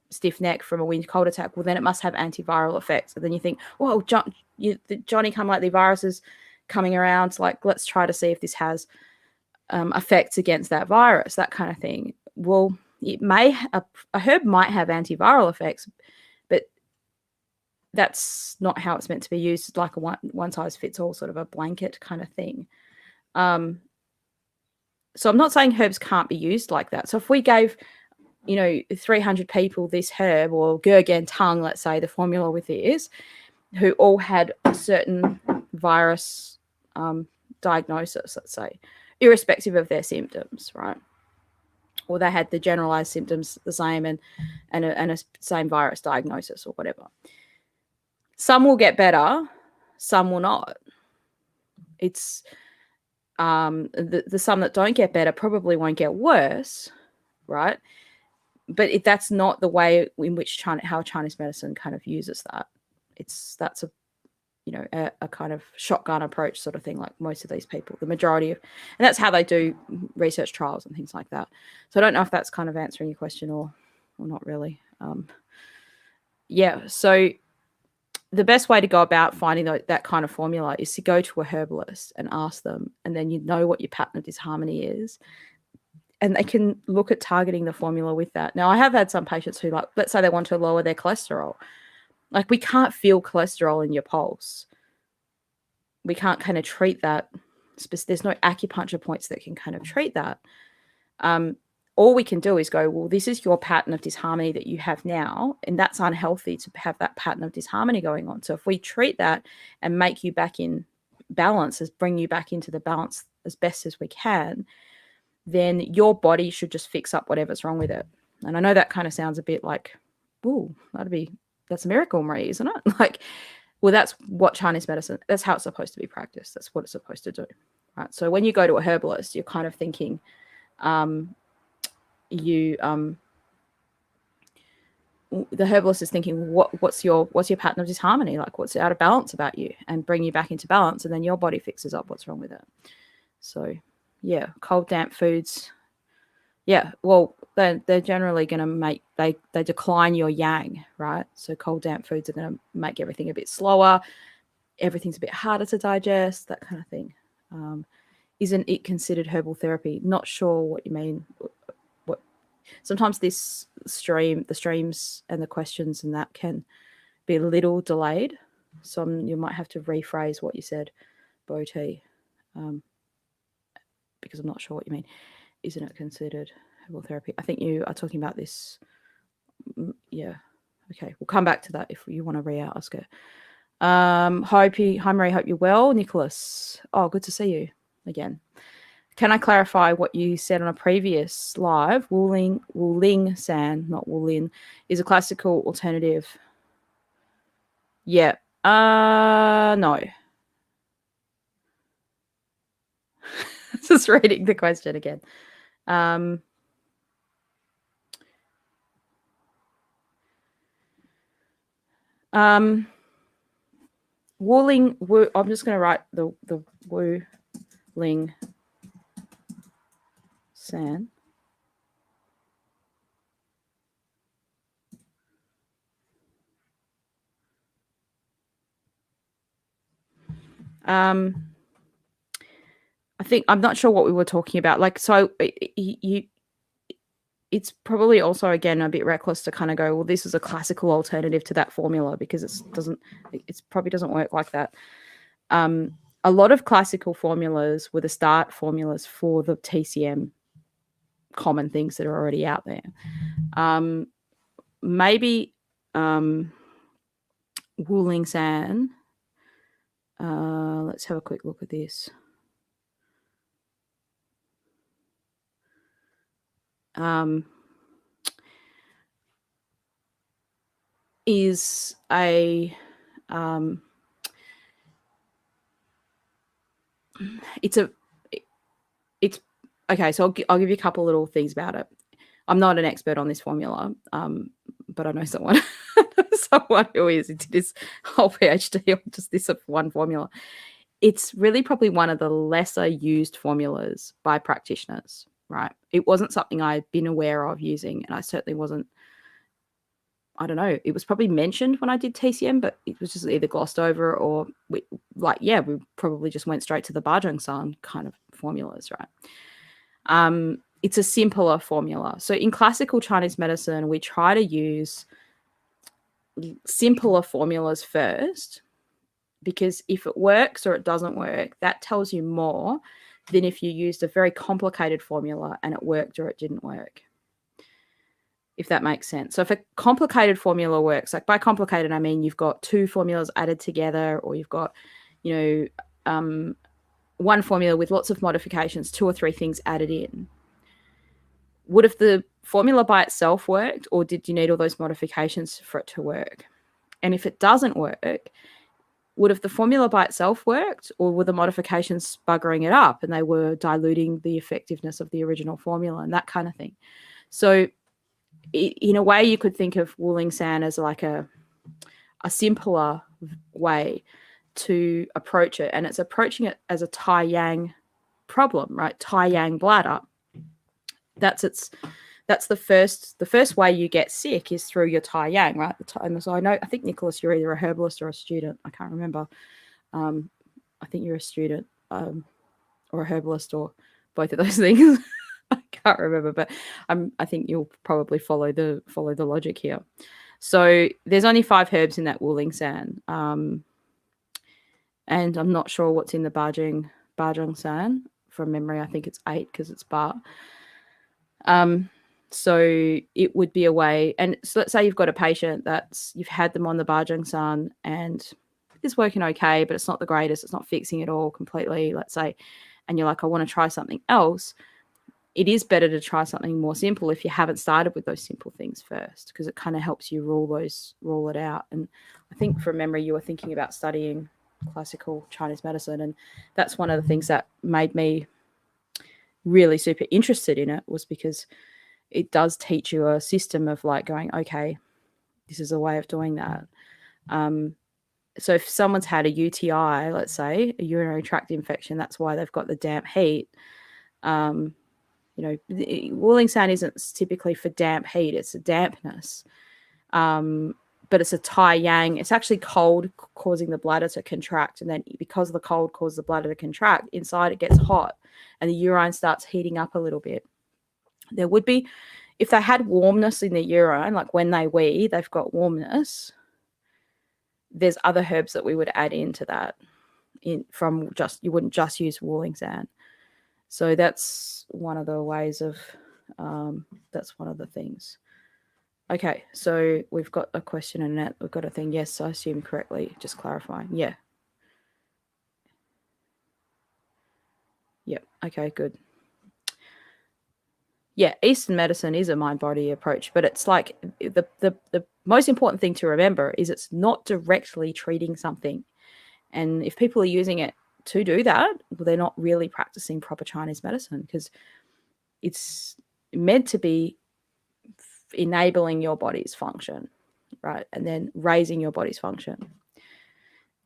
A: stiff neck from a wind cold attack, well, then it must have antiviral effects. And then you think, whoa, Johnny come lately virus is coming around, like, let's try to see if this has effects against that virus, that kind of thing. Well, it may, a herb might have antiviral effects, but that's not how it's meant to be used, like a one size fits all sort of a blanket kind of thing. So I'm not saying herbs can't be used like that. So if we gave, 300 people this herb or gherkin tongue, let's say, the formula with this, who all had a certain virus diagnosis, let's say, irrespective of their symptoms, right? Or they had the generalized symptoms the same and a same virus diagnosis or whatever. Some will get better, some will not. It's the some that don't get better probably won't get worse, right? But that's not the way in which how Chinese medicine kind of uses that. That's a kind of shotgun approach sort of thing, like most of these people, the majority of, and that's how they do research trials and things like that. So I don't know if that's kind of answering your question or not really. So the best way to go about finding that kind of formula is to go to a herbalist and ask them, and then you know what your pattern of disharmony is, and they can look at targeting the formula with that. Now, I have had some patients who, like, let's say they want to lower their cholesterol. Like, we can't feel cholesterol in your pulse. We can't kind of treat that. There's no acupuncture points that can kind of treat that. All we can do is go, well, this is your pattern of disharmony that you have now, and that's unhealthy to have that pattern of disharmony going on. So if we treat that and make you back in balance, bring you back into the balance as best as we can, then your body should just fix up whatever's wrong with it. And I know that kind of sounds a bit like, ooh, that's a miracle, Marie, isn't it? Like, well, that's what Chinese medicine, that's how it's supposed to be practiced. That's what it's supposed to do, right? So when you go to a herbalist, you're kind of thinking, the herbalist is thinking, what's your pattern of disharmony, like what's out of balance about you, and bring you back into balance, and then your body fixes up what's wrong with it. So yeah, cold damp foods, well, they're generally going to make, they decline your yang, right? So cold damp foods are going to make everything a bit slower, everything's a bit harder to digest, that kind of thing. Isn't it considered herbal therapy? Not sure what you mean. Sometimes the streams and the questions and that can be a little delayed. So you might have to rephrase what you said, Bo-T, because I'm not sure what you mean. Isn't it considered herbal therapy? I think you are talking about this. Yeah. Okay. We'll come back to that if you want to re-ask it. Hi Marie, hope you're well. Nicholas. Oh, good to see you again. Can I clarify what you said on a previous live? Wuling San, not Wulin, is a classical alternative. Yeah, No. Just reading the question again. Wuling. I'm just going to write the Wuling San. I think I'm not sure what we were talking about. Like, so it's probably also again a bit reckless to kind of go, well, this is a classical alternative to that formula, because it probably doesn't work like that. A lot of classical formulas were the start formulas for the TCM common things that are already out there. Maybe Wuling San. Let's have a quick look at this. Is a it's okay. So I'll give you a couple little things about it. I'm not an expert on this formula, but I know someone who is. He did his whole PhD on just this one formula. It's really probably one of the lesser used formulas by practitioners, right? It wasn't something I'd been aware of using, and I certainly wasn't. I don't know. It was probably mentioned when I did TCM, but it was just either glossed over or we probably just went straight to the Bajang San kind of formulas, right? It's a simpler formula. So in classical Chinese medicine, we try to use simpler formulas first, because if it works or it doesn't work, that tells you more than if you used a very complicated formula and it worked or it didn't work, if that makes sense. So if a complicated formula works, like by complicated, I mean you've got two formulas added together, or you've got, one formula with lots of modifications, two or three things added in. Would have the formula by itself worked, or did you need all those modifications for it to work? And if it doesn't work, would have the formula by itself worked, or were the modifications buggering it up and they were diluting the effectiveness of the original formula and that kind of thing? So in a way, you could think of Wuling San as like a simpler way to approach it, and it's approaching it as a Tai Yang problem, right? Tai Yang bladder. That's the first way you get sick is through your Tai Yang, right? And so I think Nicholas, you're either a herbalist or a student. I can't remember. I think you're a student or a herbalist or both of those things. I can't remember, but I think you'll probably follow the logic here. So there's only 5 herbs in that Wuling San, and I'm not sure what's in the Bajang San from memory. I think it's 8 because it's bar. So it would be a way, and so let's say you've got a patient you've had them on the Bajang San and it's working okay, but it's not the greatest. It's not fixing it all completely, let's say, and you're like, I want to try something else. It is better to try something more simple if you haven't started with those simple things first, because it kind of helps you rule it out. And I think from memory, you were thinking about studying classical Chinese medicine, and that's one of the things that made me really super interested in it, was because it does teach you a system of like going, okay, this is a way of doing that. So if someone's had a UTI, let's say a urinary tract infection, that's why they've got the damp heat. Wuling San isn't typically for damp heat, it's a dampness. But it's a Tai Yang. It's actually cold causing the bladder to contract. And then because the cold causes the bladder to contract, inside it gets hot and the urine starts heating up a little bit. There would be, if they had warmness in the urine, like when they wee, they've got warmness, there's other herbs that we would add into that. You wouldn't just use Wuling San. So that's one of the ways of, that's one of the things. Okay, so we've got a question in that. We've got a thing. Yes, I assume correctly. Just clarifying. Yeah. Yep. Okay, good. Yeah, Eastern medicine is a mind-body approach, but it's like the most important thing to remember is it's not directly treating something. And if people are using it to do that, well, they're not really practicing proper Chinese medicine, because it's meant to be enabling your body's function, right? And then raising your body's function.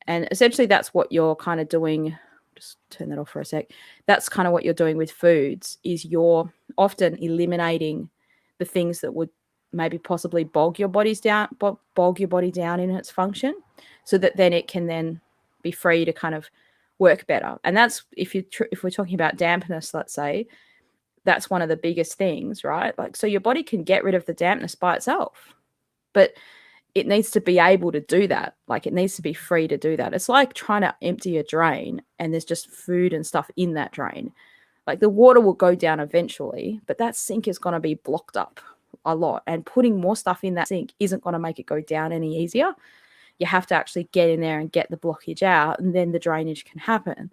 A: And essentially that's what you're kind of doing. Just turn that off for a sec. That's kind of what you're doing with foods, is you're often eliminating the things that would maybe possibly bog your body down in its function, so that then it can then be free to kind of work better. And that's if we're talking about dampness, let's say, that's one of the biggest things, right? Like, so your body can get rid of the dampness by itself, but it needs to be able to do that. Like, it needs to be free to do that. It's like trying to empty a drain and there's just food and stuff in that drain. Like, the water will go down eventually, but that sink is going to be blocked up a lot. And putting more stuff in that sink isn't going to make it go down any easier. You have to actually get in there and get the blockage out, and then the drainage can happen.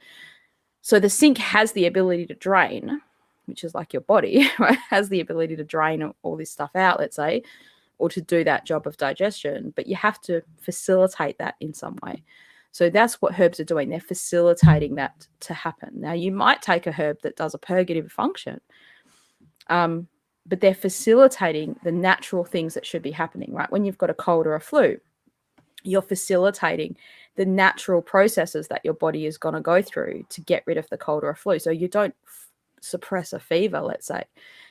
A: So the sink has the ability to drain, which is like your body, right? Has the ability to drain all this stuff out, let's say, or to do that job of digestion, but you have to facilitate that in some way. So that's what herbs are doing. They're facilitating that to happen. Now, you might take a herb that does a purgative function, but they're facilitating the natural things that should be happening, right? When you've got a cold or a flu, you're facilitating the natural processes that your body is going to go through to get rid of the cold or a flu. So you don't suppress a fever, let's say.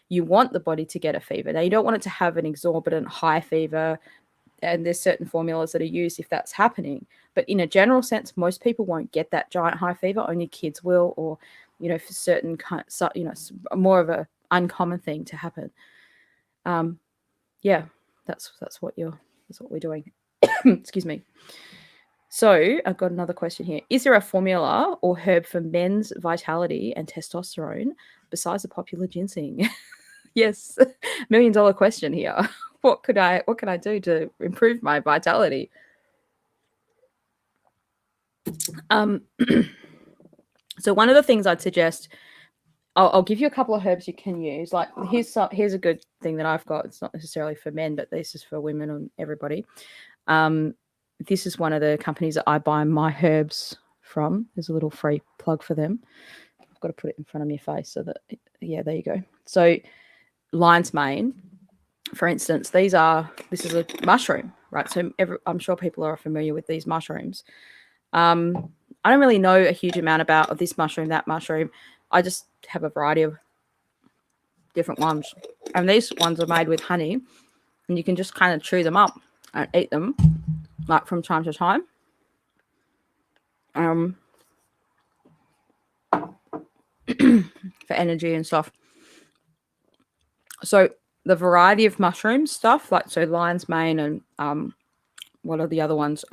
A: You want the body to get a fever. Now, you don't want it to have an exorbitant high fever, and there's certain formulas that are used if that's happening. But in a general sense, most people won't get that giant high fever. Only kids will, or, for certain kind, more of a uncommon thing to happen. Yeah, that's what we're doing. Excuse me. So I've got another question here. Is there a formula or herb for men's vitality and testosterone besides the popular ginseng? Yes, $1 million question here. What can I do to improve my vitality? So one of the things I'd suggest, I'll give you a couple of herbs you can use. Like, here's a good thing that I've got. It's not necessarily for men, but this is for women and everybody. This is one of the companies that I buy my herbs from. There's a little free plug for them. I've got to put it in front of my face so that, yeah, there you go. So lion's mane, for instance, this is a mushroom, right? So I'm sure people are familiar with these mushrooms. I don't really know a huge amount about this mushroom, that mushroom. I just have a variety of different ones. And these ones are made with honey, and you can just kind of chew them up and eat them, like, from time to time. For energy and stuff. So the variety of mushroom stuff, like, so lion's mane and what are the other ones?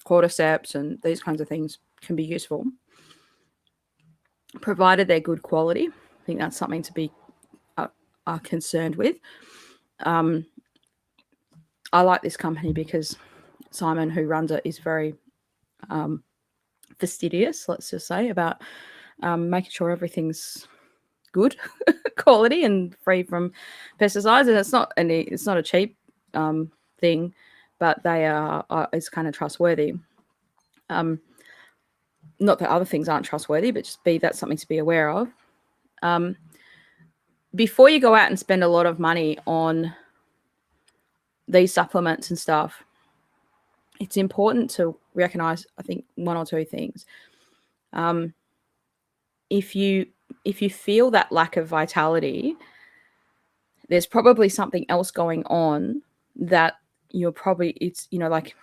A: Cordyceps and these kinds of things can be useful, provided they're good quality. I think that's something to be concerned with. I like this company because Simon, who runs it, is very fastidious, let's just say, about making sure everything's good quality and free from pesticides. And it's not a cheap thing, but it's kind of trustworthy. Not that other things aren't trustworthy, but that's something to be aware of. Before you go out and spend a lot of money on these supplements and stuff, it's important to recognize, I think, one or two things. If you feel that lack of vitality, there's probably something else going on that like,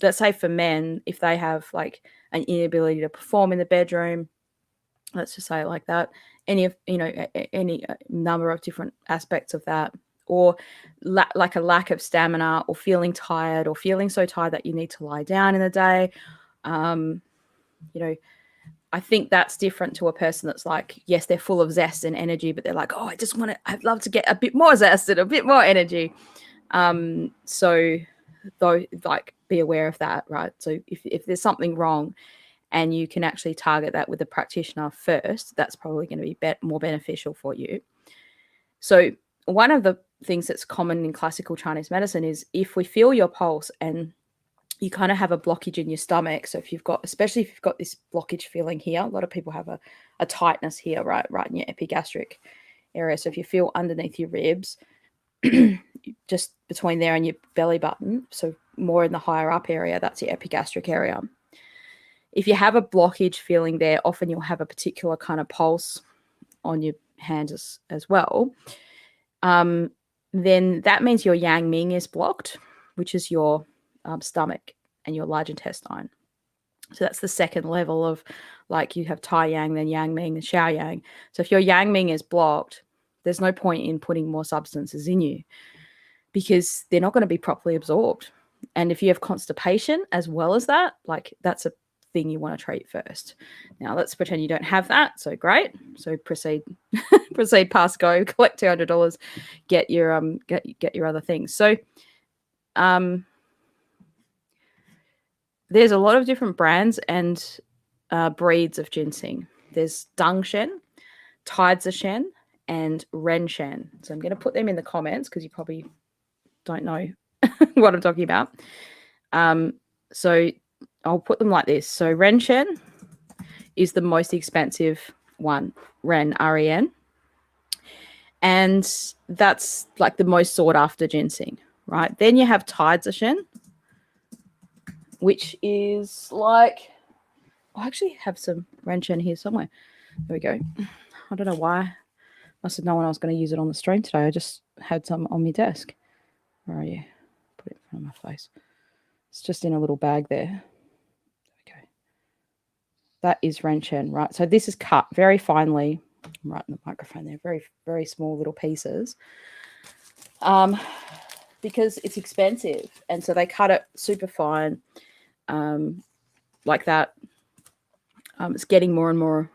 A: let's say for men, if they have like an inability to perform in the bedroom, let's just say it like that, any number of different aspects of that, or like a lack of stamina, or feeling tired, or feeling so tired that you need to lie down in the day. I think that's different to a person that's like, yes, they're full of zest and energy, but they're like, oh, I'd love to get a bit more zest and a bit more energy. So though, like, be aware of that, right? So if there's something wrong and you can actually target that with a practitioner first, that's probably going to be more beneficial for you. So one of the things that's common in classical Chinese medicine is if we feel your pulse and you kind of have a blockage in your stomach. So if you've got, especially if you've got this blockage feeling here, a lot of people have a tightness here, right in your epigastric area. So if you feel underneath your ribs, just between there and your belly button, so more in the higher up area, that's your epigastric area. If you have a blockage feeling there, often you'll have a particular kind of pulse on your hands as well. Then that means your yang ming is blocked, which is your stomach and your large intestine. So that's the second level of, like, you have Tai Yang, then Yang Ming, then Xiao Yang. So if your Yang Ming is blocked, there's no point in putting more substances in you because they're not going to be properly absorbed. And if you have constipation as well as that, like, that's a thing you want to treat first. Now let's pretend you don't have that. So great. So proceed past go, collect $200, get your get your other things. So there's a lot of different brands and breeds of ginseng. There's Dangshen, Taizi and Renshen. So I'm going to put them in the comments because you probably don't know what I'm talking about. So I'll put them like this. So Renshen is the most expensive one, Ren, R-E-N. And that's like the most sought after ginseng, right? Then you have Taizi, which is like, I actually have some Renshen here somewhere. There we go. I don't know why. Must have known I was going to use it on the stream today. I just had some on my desk. Where are you? Put it in front of my face. It's just in a little bag there. Okay. That is Renshen, right? So this is cut very finely. I'm right in the microphone there. Very, very small little pieces. Because it's expensive. And so they cut it super fine like that. It's getting more and more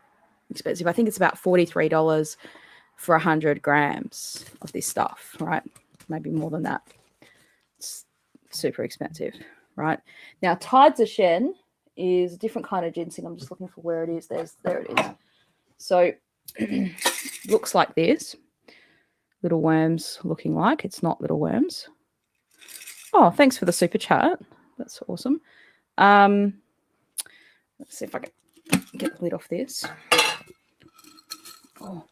A: expensive. I think it's about $43 for 100 grams of this stuff, right? Maybe more than that. It's super expensive, right? Now, Taizi is a different kind of ginseng. I'm just looking for where it is. There it is. So looks like this. Little worms looking like. It's not little worms. Oh, thanks for the super chat. That's awesome. Let's see if I can get the lid off this. Oh,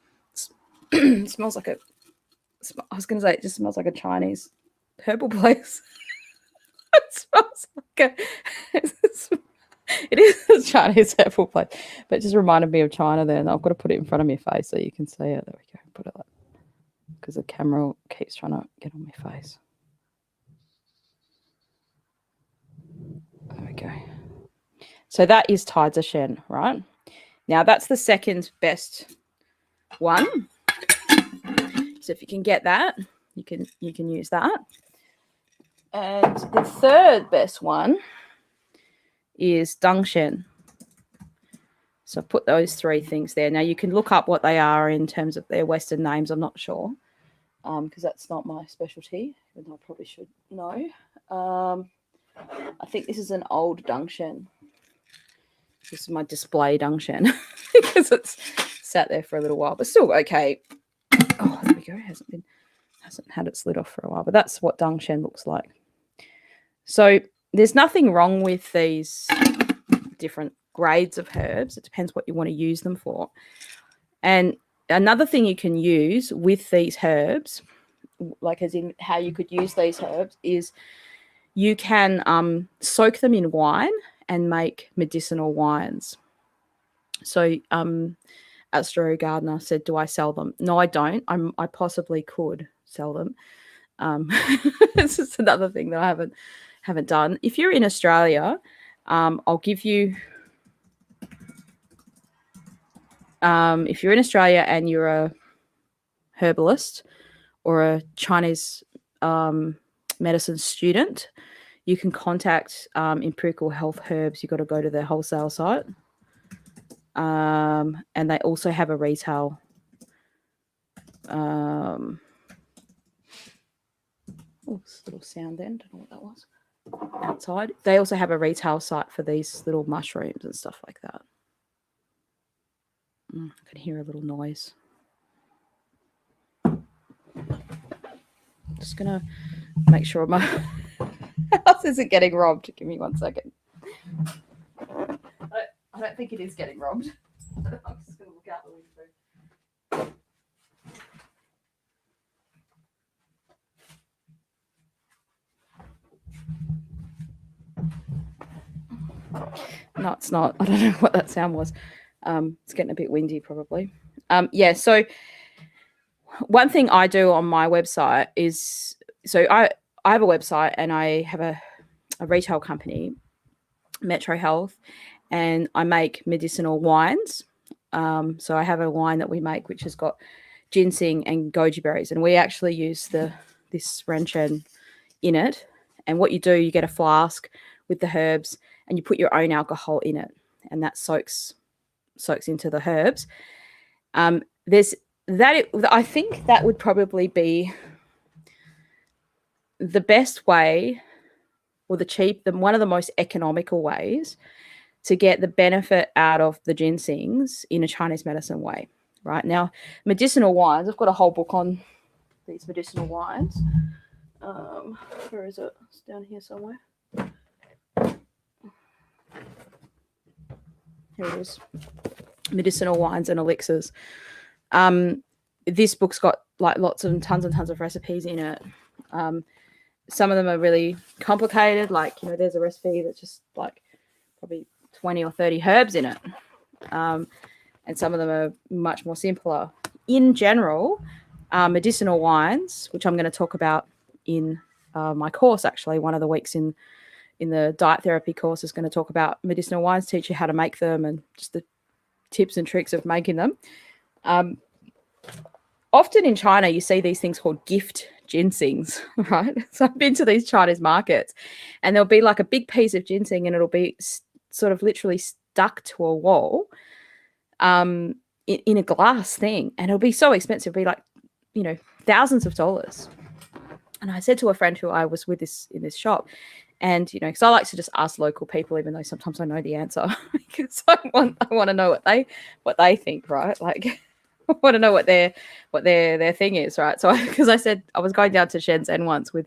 A: it smells like I was going to say it just smells like a Chinese herbal place. It smells like it is a Chinese herbal place, but it just reminded me of China there, and I've got to put it in front of my face so you can see it. There we go. Put it like, because the camera keeps trying to get on my face. There we go. So that is Taizi, right? Now that's the second best one. So if you can get that, you can use that. And the third best one is Dangshen. So I've put those three things there. Now you can look up what they are in terms of their Western names. I'm not sure because that's not my specialty, even though I probably should know. I think this is an old Dangshen. This is my display Dangshen because it's sat there for a little while, but still okay. Oh, there we go. Hasn't had its lid off for a while, but that's what Dangshen looks like. So there's nothing wrong with these different grades of herbs. It depends what you want to use them for. And another thing you can use with these herbs, like as in how you could use these herbs, is you can soak them in wine and make medicinal wines. So Astro Gardner said, do I sell them? No, I don't. I possibly could sell them. It's just another thing that I haven't done. If you're in Australia, I'll give you if you're in Australia and you're a herbalist or a Chinese medicine student, you can contact Empirical Health Herbs. You've got to go to their wholesale site. And they also have a retail this little sound then, don't know what that was outside. They also have a retail site for these little mushrooms and stuff like that. I can hear a little noise. Just going to make sure my house isn't getting robbed. Give me 1 second. I don't think it is getting robbed. I'm just going to look out the window. No, it's not. I don't know what that sound was. It's getting a bit windy probably. Yeah, so one thing I do on my website is, so I have a website and I have a retail company, Metro Health, and I make medicinal wines. So I have a wine that we make which has got ginseng and goji berries, and we actually use this Renchen in it. And what you do, you get a flask with the herbs and you put your own alcohol in it, and that soaks into the herbs. There's that. I think that would probably be the best way, or one of the most economical ways to get the benefit out of the ginsengs in a Chinese medicine way. Right now, medicinal wines. I've got a whole book on these medicinal wines. Where is it? It's down here somewhere. Here it is. Medicinal wines and elixirs. This book's got like lots and tons of recipes in it. Some of them are really complicated. Like, there's a recipe that's just like probably 20 or 30 herbs in it. And some of them are much more simpler. In general, medicinal wines, which I'm going to talk about in my course, actually, one of the weeks in the diet therapy course is going to talk about medicinal wines, teach you how to make them and just the tips and tricks of making them. Often in China, you see these things called gift ginsengs, right? So I've been to these Chinese markets and there'll be like a big piece of ginseng and it'll be sort of literally stuck to a wall in a glass thing. And it'll be so expensive. It'll be like, thousands of dollars. And I said to a friend who I was with in this shop, and, because I like to just ask local people, even though sometimes I know the answer, because I want to know what they think, right? Like, I want to know what their thing is, right? So, because I said I was going down to Shenzhen once with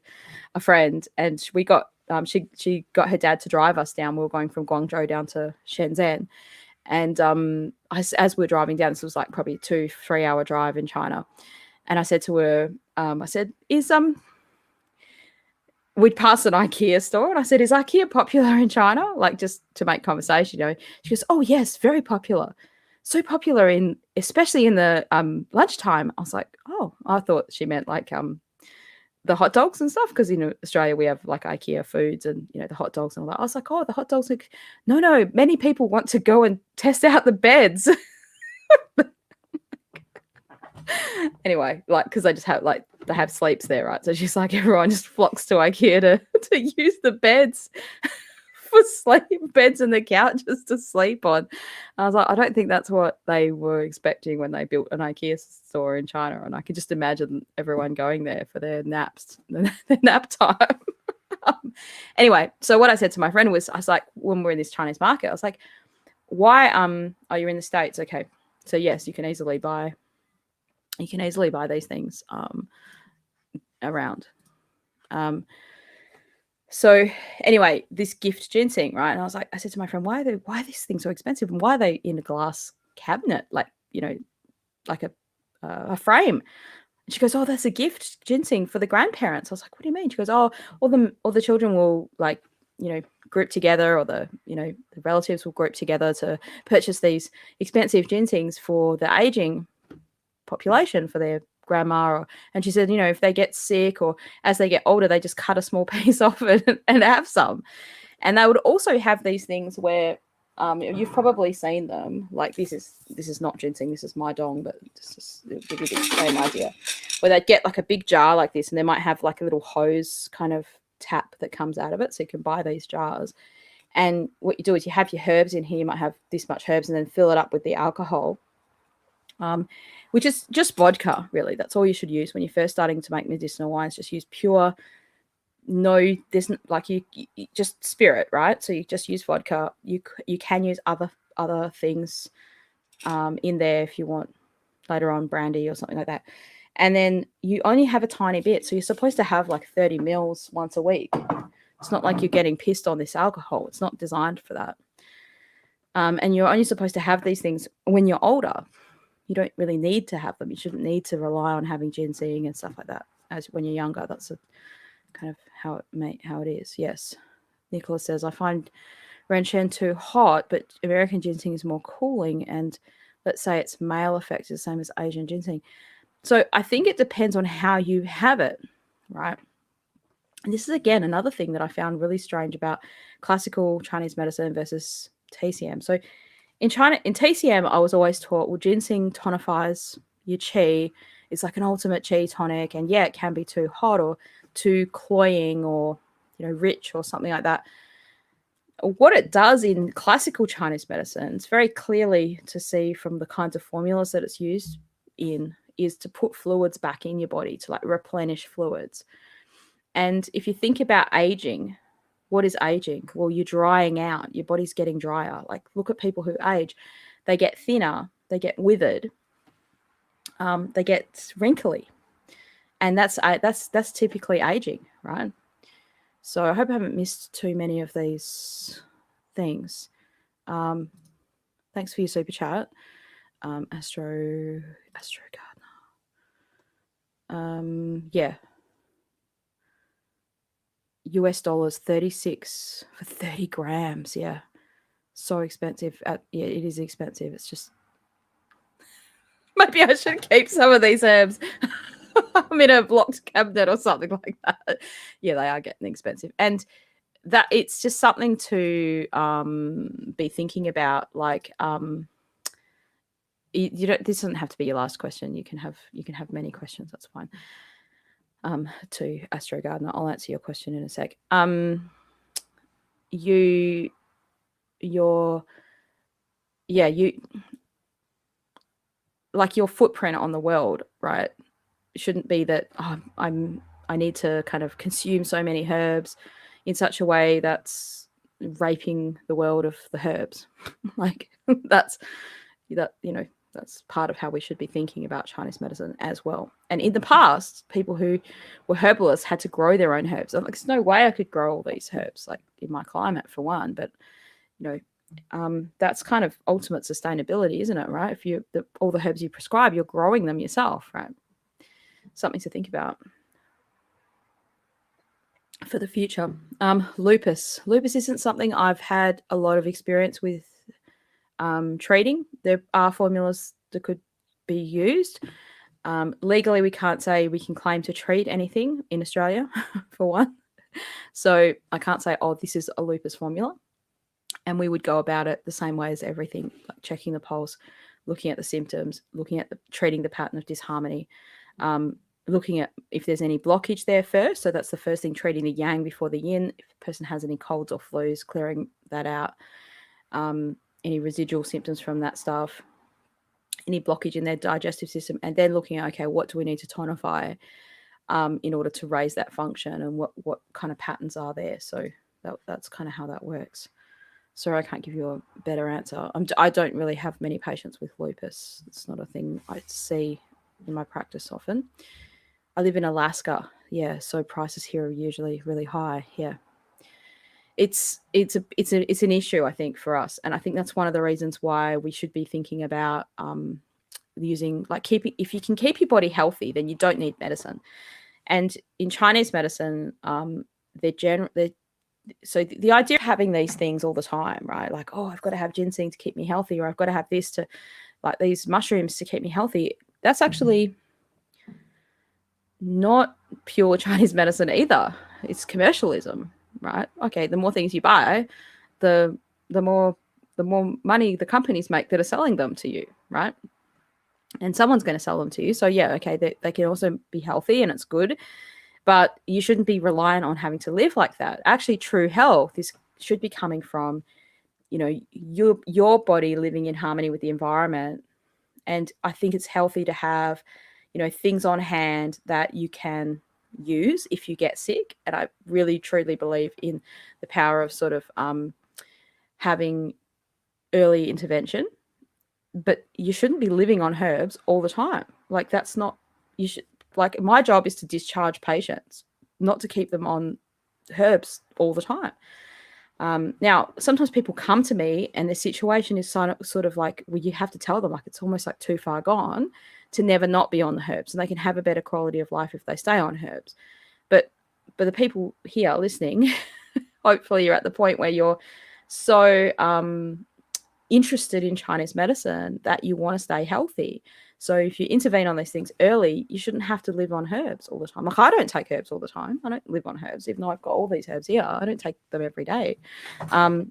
A: a friend, and we got she got her dad to drive us down. We were going from Guangzhou down to Shenzhen, and as we were driving down, this was like probably a 2-3 hour drive in China, and I said to her, I said, we'd passed an Ikea store, and I said, is Ikea popular in China? Like, just to make conversation, She goes, oh, yes, very popular. So popular especially in the lunchtime. I was like, oh, I thought she meant like the hot dogs and stuff, because in Australia we have like Ikea foods and, the hot dogs and all that. I was like, oh, the hot dogs. Like, no, many people want to go and test out the beds. Anyway, like, because they just have they have sleeps there, right? So she's like, everyone just flocks to Ikea to use the beds for sleep, beds and the couches to sleep on. I was like, I don't think that's what they were expecting when they built an Ikea store in China. And I could just imagine everyone going there for their naps, their nap time. Anyway, so what I said to my friend was, I was like, when we're in this Chinese market, I was like, why are you in the States? Okay, so yes, you can easily buy these things around. So anyway, this gift ginseng, right? And I said to my friend, why are these things so expensive, and why are they in a glass cabinet, like like a frame? And she goes, oh, that's a gift ginseng for the grandparents. I was like, what do you mean? She goes, oh, all the children will group together, or the relatives will group together to purchase these expensive ginsengs for the aging population, for their grandma. And she said, if they get sick or as they get older, they just cut a small piece off it and have some. And they would also have these things where you've probably seen them, like this is not ginseng, this is my dong, but it'll give you the same idea, where they'd get like a big jar like this, and they might have like a little hose kind of tap that comes out of it, so you can buy these jars. And what you do is you have your herbs in here, you might have this much herbs, and then fill it up with the alcohol, which is just vodka, really. That's all you should use when you're first starting to make medicinal wines. Just use pure, no, there's like you just spirit, right? So you just use vodka. You can use other things in there if you want later on, brandy or something like that. And then you only have a tiny bit. So you're supposed to have like 30 mils once a week. It's not like you're getting pissed on this alcohol. It's not designed for that. And you're only supposed to have these things when you're older. You don't really need to have them. You shouldn't need to rely on having ginseng and stuff like that as when you're younger. That's kind of how it is. Yes. Nicholas says, I find Renshen too hot, but American ginseng is more cooling. And let's say its male effect is the same as Asian ginseng. So I think it depends on how you have it, right? And this is, again, another thing that I found really strange about classical Chinese medicine versus TCM. So in TCM, I was always taught, well, ginseng tonifies your qi. It's like an ultimate qi tonic. And yeah, it can be too hot or too cloying or, rich or something like that. What it does in classical Chinese medicine, it's very clearly to see from the kinds of formulas that it's used in, is to put fluids back in your body, to like replenish fluids. And if you think about aging, what is aging? Well, you're drying out. Your body's getting drier. Like, look at people who age. They get thinner. They get withered. They get wrinkly. And that's typically aging, right? So I hope I haven't missed too many of these things. Thanks for your super chat, Astro Gardner. Yeah. US dollars 36 for 30 grams. Yeah. So expensive. Yeah, it is expensive. It's just, maybe I should keep some of these herbs. I'm in a blocked cabinet or something like that. Yeah, they are getting expensive. And that it's just something to be thinking about. Like, you don't, this doesn't have to be your last question. You can have many questions. That's fine. To Astro Gardner, I'll answer your question in a sec. You like your footprint on the world, right? It shouldn't be that I need to kind of consume so many herbs in such a way that's raping the world of the herbs. Like that's part of how we should be thinking about Chinese medicine as well. And in the past, people who were herbalists had to grow their own herbs. I'm like, there's no way I could grow all these herbs, like in my climate, for one. But that's kind of ultimate sustainability, isn't it? Right? If all the herbs you prescribe, you're growing them yourself, right? Something to think about for the future. Lupus isn't something I've had a lot of experience with treating. There are formulas that could be used. Legally, we can't say we can claim to treat anything in Australia, for one. So I can't say, oh, this is a lupus formula. And we would go about it the same way as everything, like checking the pulse, looking at the symptoms, looking at treating the pattern of disharmony, looking at if there's any blockage there first. So that's the first thing, treating the yang before the yin. If the person has any colds or flus, clearing that out. Any residual symptoms from that stuff, any blockage in their digestive system, and then looking at, okay, what do we need to tonify in order to raise that function, and what kind of patterns are there. So that's kind of how that works. Sorry, I can't give you a better answer. I don't really have many patients with lupus. It's not a thing I see in my practice often. I live in Alaska, yeah, so prices here are usually really high. Yeah, it's an issue, I think, for us, and I think that's one of the reasons why we should be thinking about using, like, if you can keep your body healthy, then you don't need medicine. And in Chinese medicine, so the idea of having these things all the time, right? Like, oh, I've got to have ginseng to keep me healthy, or I've got to have this to, like, these mushrooms to keep me healthy. That's actually not pure Chinese medicine either. It's commercialism, right? Okay, the more things you buy, the more money the companies make that are selling them to you, right? And someone's going to sell them to you. So yeah, okay, they can also be healthy and it's good. But you shouldn't be reliant on having to live like that. Actually, true health should be coming from, your body living in harmony with the environment. And I think it's healthy to have, things on hand that you can use if you get sick. And I really, truly believe in the power of sort of having early intervention. But you shouldn't be living on herbs all the time. Like, that's not you should, like, my job is to discharge patients, not to keep them on herbs all the time. Now, sometimes people come to me and the situation is sort of like, well, you have to tell them, like, it's almost like too far gone to never not be on the herbs, and they can have a better quality of life if they stay on herbs. But the people here listening, hopefully you're at the point where you're so interested in Chinese medicine that you want to stay healthy. So if you intervene on these things early, you shouldn't have to live on herbs all the time. Like, I don't take herbs all the time. I don't live on herbs, even though I've got all these herbs here. I don't take them every day. I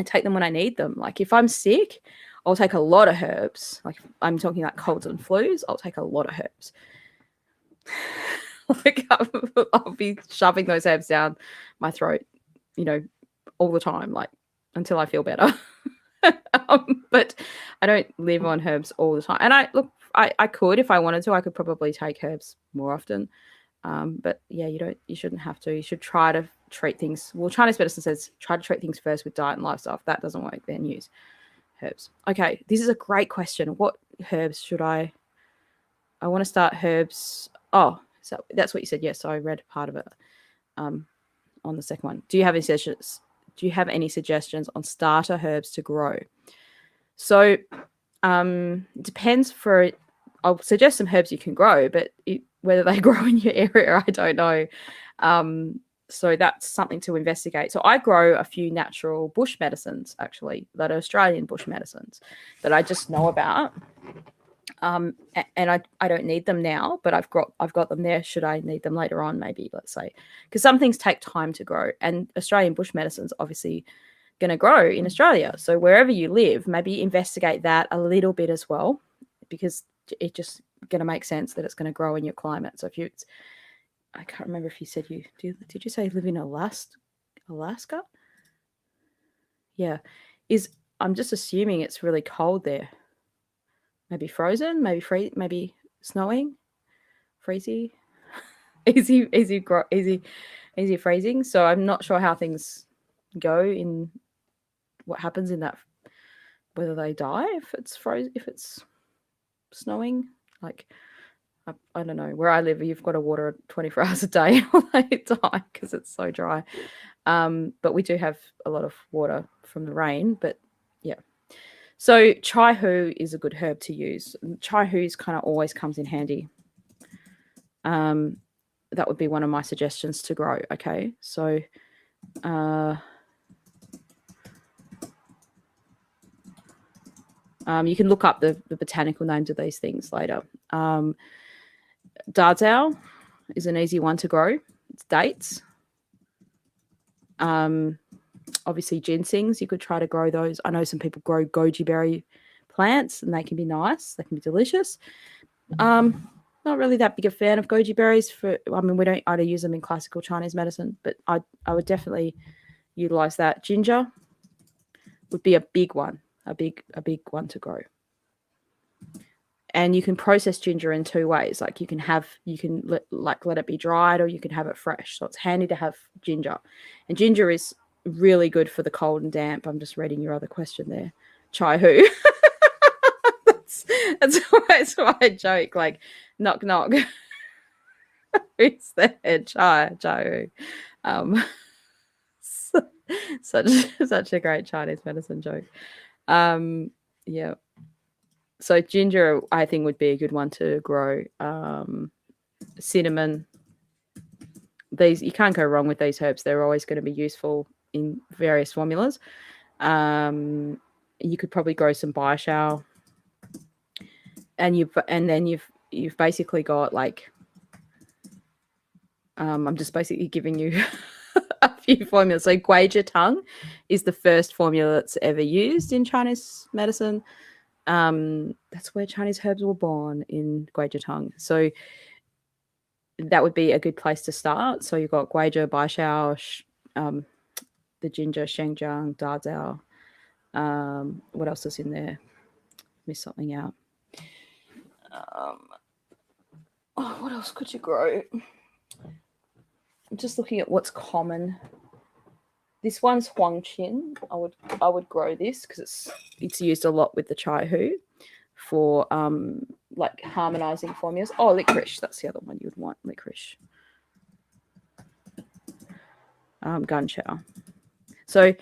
A: take them when I need them. Like, if I'm sick, I'll take a lot of herbs. Like, if I'm talking like colds and flus, I'll take a lot of herbs. Like, I'll be shoving those herbs down my throat, you know, all the time, like, until I feel better. But I don't live on herbs all the time. And I could, if I wanted to, I could probably take herbs more often. But yeah, you shouldn't have to. You should try to treat things. Well, Chinese medicine says try to treat things first with diet and lifestyle. If that doesn't work, then use herbs. Okay, this is a great question. What herbs should I want to start herbs. Oh, so that's what you said. Yes, I read part of it on the second one. Do you have any suggestions? Do you have any suggestions on starter herbs to grow? So it depends. I'll suggest some herbs you can grow, but whether they grow in your area, I don't know. So that's something to investigate. So I grow a few natural bush medicines, actually, that are Australian bush medicines that I just know about. And I don't need them now, but I've got them there should I need them later on, maybe, let's say, because some things take time to grow, and Australian bush medicine's obviously going to grow in Australia. So wherever you live, maybe investigate that a little bit as well, because it's just going to make sense that it's going to grow in your climate. So if I can't remember if you said did you say you live in Alaska? Yeah. I'm just assuming it's really cold there. Maybe frozen, maybe snowing, freezy, easy freezing. So I'm not sure how things go in what happens in that, whether they die if it's frozen, if it's snowing. Like, I don't know. Where I live, you've got to water 24 hours a day or they die because it's so dry. But we do have a lot of water from the rain. But yeah. So chai hu is a good herb to use. Chai hu kind of always comes in handy. That would be one of my suggestions to grow. Okay, so you can look up the botanical names of these things later. Dazao is an easy one to grow. It's dates. Obviously ginsengs, you could try to grow those. I know some people grow goji berry plants and they can be nice. They can be delicious. Not really that big a fan of goji berries I don't use them in classical Chinese medicine, but I would definitely utilize that. Ginger would be a big one, a big one to grow. And you can process ginger in two ways. Like you can let it be dried, or you can have it fresh. So it's handy to have ginger. And ginger is really good for the cold and damp. I'm just reading your other question there. Chai hu. that's why I joke. Like, knock knock. Who's there? Chai hu. Such a great Chinese medicine joke. Yeah. So ginger, I think, would be a good one to grow. Cinnamon. These, you can't go wrong with these herbs. They're always going to be useful in various formulas. You could probably grow some biashao, and then you've basically got, like, I'm just basically giving you a few formulas. So guija tongue is the first formula that's ever used in Chinese medicine. That's where Chinese herbs were born, in guija tongue. So that would be a good place to start. So you've got guija, baishao, the ginger, shengjiang, dazao. What else is in there? Missed something out. What else could you grow? I'm just looking at what's common. This one's huangqin. I would grow this because it's used a lot with the chai hu. for like harmonizing formulas. Oh, licorice, that's the other one you would want, licorice. Gunshare. So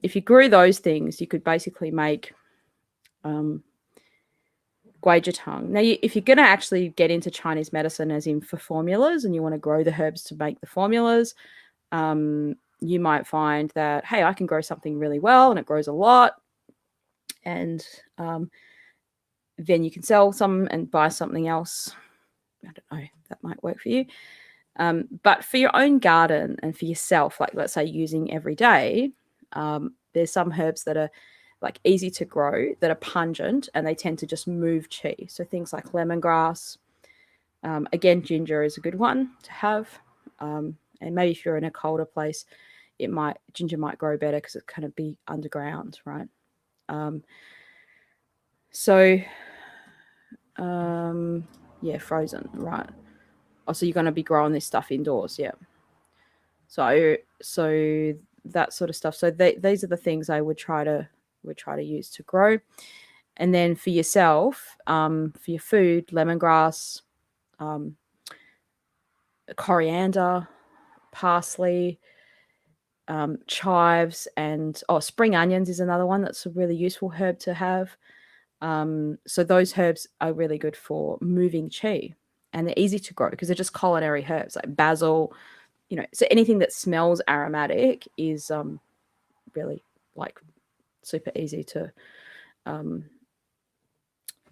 A: if you grew those things, you could basically make guajatang. Now, if you're going to actually get into Chinese medicine, as in for formulas, and you want to grow the herbs to make the formulas, you might find that, hey, I can grow something really well and it grows a lot. And then you can sell some and buy something else. I don't know, that might work for you. But for your own garden and for yourself, like let's say using every day, there's some herbs that are like easy to grow, that are pungent, and they tend to just move qi. So things like lemongrass, again, ginger is a good one to have. And maybe if you're in a colder place, ginger might grow better because it kind of be underground, right? Yeah, frozen, right? Oh, so you're going to be growing this stuff indoors, yeah. So that sort of stuff. So these are the things I would try to use to grow. And then for yourself, for your food, lemongrass, coriander, parsley, chives, and spring onions is another one that's a really useful herb to have. So those herbs are really good for moving qi, and they're easy to grow because they're just culinary herbs like basil, so anything that smells aromatic is really like super easy to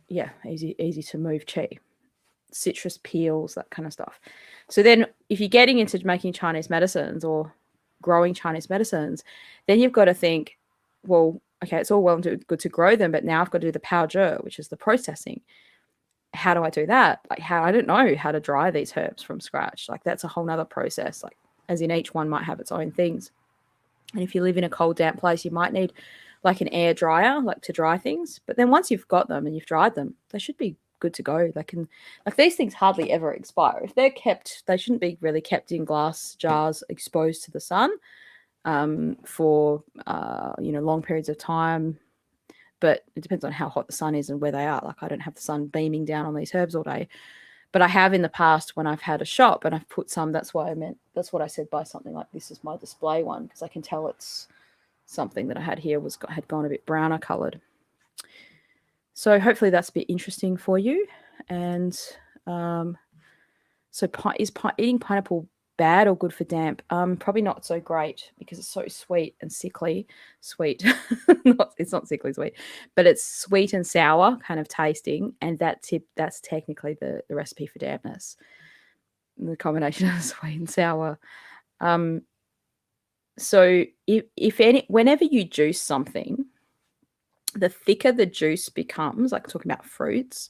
A: easy to move qi. Citrus peels, that kind of stuff. So then if you're getting into making Chinese medicines or growing Chinese medicines, then you've got to think, well, okay, it's all well and good to grow them, but now I've got to do the pao, which is the processing. How do I do that? Like I don't know how to dry these herbs from scratch. Like that's a whole nother process. Like as in each one might have its own things. And if you live in a cold, damp place, you might need like an air dryer, like to dry things. But then once you've got them and you've dried them, they should be good to go. They can, like these things hardly ever expire. If they're kept, they shouldn't be really kept in glass jars exposed to the sun for long periods of time. But it depends on how hot the sun is and where they are. Like I don't have the sun beaming down on these herbs all day, but I have in the past when I've had a shop and I've put some. That's what I said by something like this is my display one, because I can tell it's something that I had here had gone a bit browner colored. So hopefully that's a bit interesting for you. And so is eating pineapple bad or good for damp? Probably not so great because it's so sweet and sickly sweet. It's not sickly sweet, but it's sweet and sour kind of tasting, and that's technically the recipe for dampness, the combination of sweet and sour. So whenever you juice something, the thicker the juice becomes, like talking about fruits,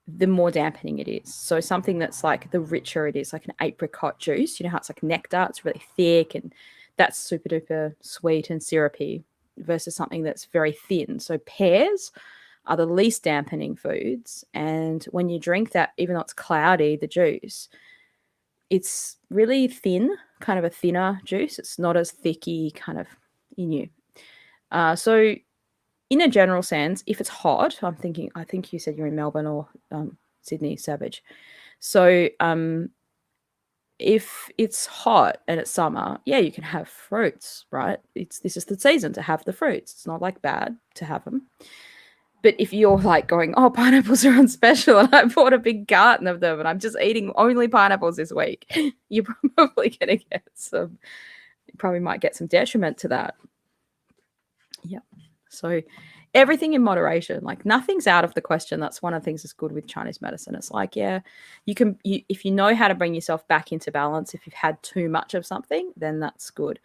A: the more dampening it is. So something that's like the richer it is, like an apricot juice, how it's like nectar, it's really thick and that's super duper sweet and syrupy, versus something that's very thin. So pears are the least dampening foods. And when you drink that, even though it's cloudy, the juice, it's really thin, kind of a thinner juice. It's not as thicky kind of in you. So in a general sense, if it's hot, I think you said you're in Melbourne or Sydney, Savage. So if it's hot and it's summer, yeah, you can have fruits, right? This is the season to have the fruits. It's not like bad to have them. But if you're like going, oh, pineapples are on special and I bought a big carton of them and I'm just eating only pineapples this week, you're probably going to get you probably might get some detriment to that. Yeah. So everything in moderation, like nothing's out of the question. That's one of the things that's good with Chinese medicine. It's like, yeah, if you know how to bring yourself back into balance, if you've had too much of something, then that's good.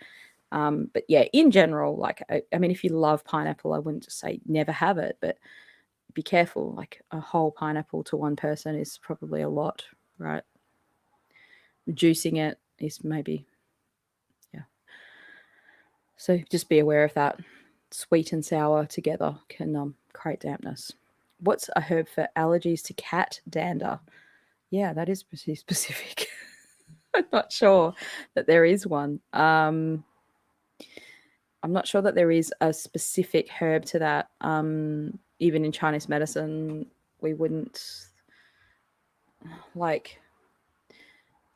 A: But yeah, in general, like, I mean, if you love pineapple, I wouldn't just say never have it, but be careful. Like a whole pineapple to one person is probably a lot, right? Juicing it is maybe, yeah. So just be aware of that. Sweet and sour together can create dampness. What's a herb for allergies to cat dander? Yeah, that is pretty specific. I'm not sure that there is one. I'm not sure that there is a specific herb to that. even in Chinese medicine, we wouldn't like.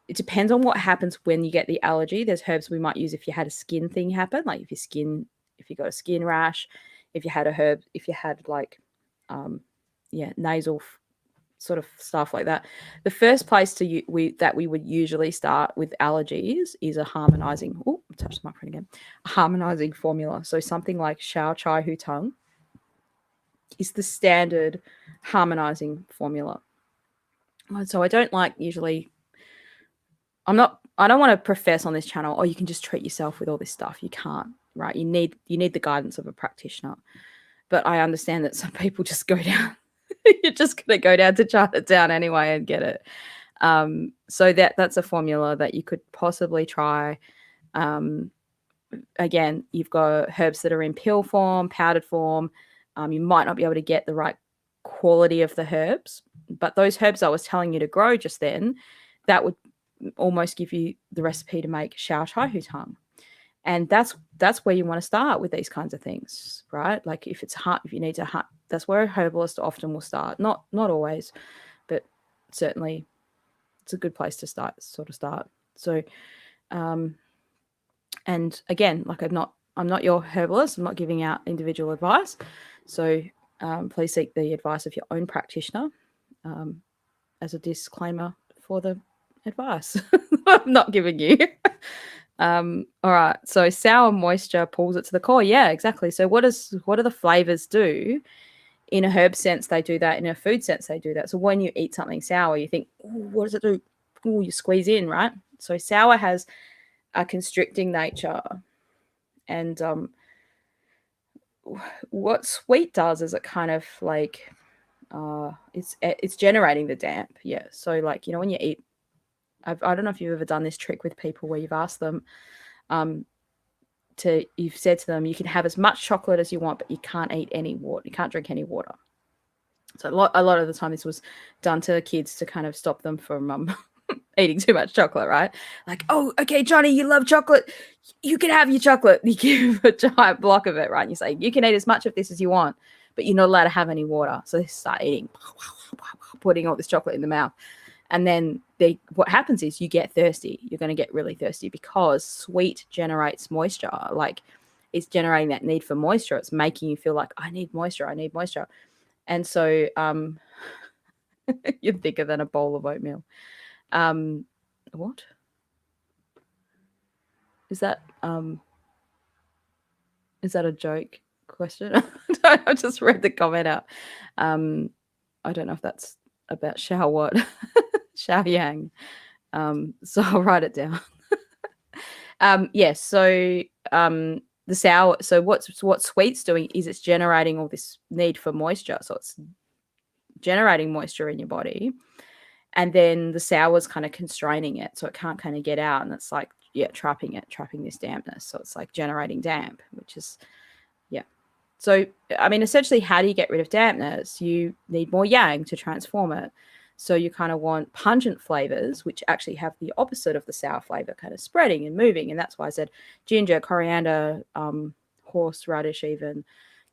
A: It depends on what happens when you get the allergy. There's herbs we might use if you had a skin thing happen, like if you got a skin rash, if you had like, nasal sort of stuff like that. The first place that we would usually start with allergies is a harmonizing. Oh, touch the microphone again. A harmonizing formula. So something like Shao Chai Hu Tang is the standard harmonizing formula. So I don't like usually. I don't want to profess on this channel, oh, you can just treat yourself with all this stuff. You can't, right? You need the guidance of a practitioner. But I understand that some people just go down. You're just going to go down to Chinatown anyway and get it. So that's a formula that you could possibly try. Again, you've got herbs that are in pill form, powdered form. You might not be able to get the right quality of the herbs, but those herbs I was telling you to grow just then, that would almost give you the recipe to make Shao Chai Hu Tang. And that's where you want to start with these kinds of things, right? Like if you need to, that's where a herbalist often will start. Not always, but certainly it's a good place to start. So, and again, like I'm not your herbalist. I'm not giving out individual advice. So please seek the advice of your own practitioner, as a disclaimer for the advice I'm not giving you. All right. So sour moisture pulls it to the core. Yeah, exactly. So what do the flavors do? In a herb sense, they do that. In a food sense, they do that. So when you eat something sour, you think, what does it do? Oh, you squeeze in, right? So sour has a constricting nature. And what sweet does is it kind of like it's generating the damp. Yeah. So like, when you eat, I don't know if you've ever done this trick with people where you've asked them you've said to them, you can have as much chocolate as you want, but you can't eat any water. You can't drink any water. So a lot of the time this was done to kids to kind of stop them from eating too much chocolate, right? Like, oh, okay, Johnny, you love chocolate. You can have your chocolate. You give a giant block of it, right? And you say, you can eat as much of this as you want, but you're not allowed to have any water. So they start eating, putting all this chocolate in the mouth. And then what happens is you get thirsty. You're going to get really thirsty because sweet generates moisture. Like it's generating that need for moisture. It's making you feel like I need moisture. And so you're thicker than a bowl of oatmeal. What? Is that a joke question? I just read the comment out. I don't know if that's about Shao what. Shao Yang. So I'll write it down. Yes. So the sour. So what sweet's doing is it's generating all this need for moisture. So it's generating moisture in your body, and then the sour's kind of constraining it, so it can't kind of get out, and it's like trapping this dampness. So it's like generating damp, which is So I mean, essentially, how do you get rid of dampness? You need more yang to transform it. So you kind of want pungent flavors, which actually have the opposite of the sour flavor, kind of spreading and moving. And that's why I said ginger, coriander, horseradish, even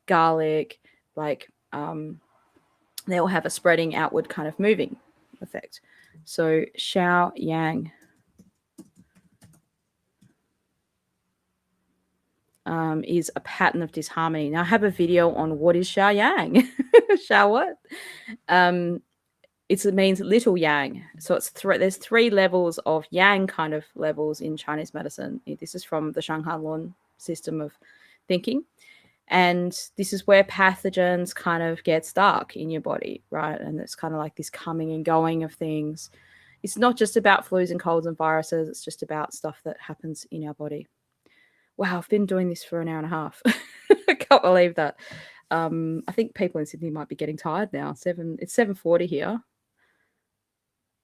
A: garlic, like they all have a spreading outward kind of moving effect. So Shao Yang is a pattern of disharmony. Now I have a video on what is Shao Yang. Shao what? It means little yang. So there's 3 levels of yang kind of levels in Chinese medicine. This is from the Shanghai Lun system of thinking. And this is where pathogens kind of get stuck in your body, right? And it's kind of like this coming and going of things. It's not just about flus and colds and viruses. It's just about stuff that happens in our body. Wow, I've been doing this for an hour and a half. I can't believe that. I think people in Sydney might be getting tired now. It's 7:40 here.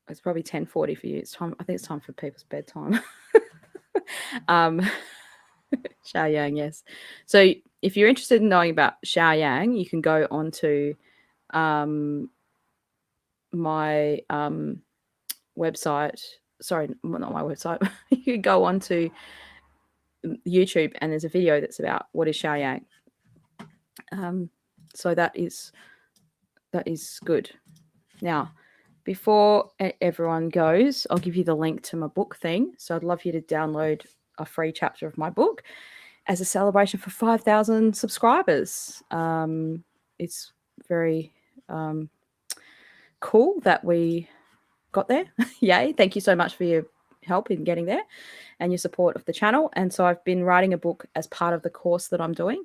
A: It's probably 10:40 for you. It's time. I think it's time for people's bedtime. Shao Yang, yes. So if you're interested in knowing about Shao Yang, you can go onto my website. Sorry, not my website. You can go onto YouTube and there's a video that's about what is Shao Yang. So that is good. Now, before everyone goes, I'll give you the link to my book thing. So I'd love you to download a free chapter of my book as a celebration for 5,000 subscribers. It's very cool that we got there. Yay. Thank you so much for your help in getting there and your support of the channel. And so I've been writing a book as part of the course that I'm doing.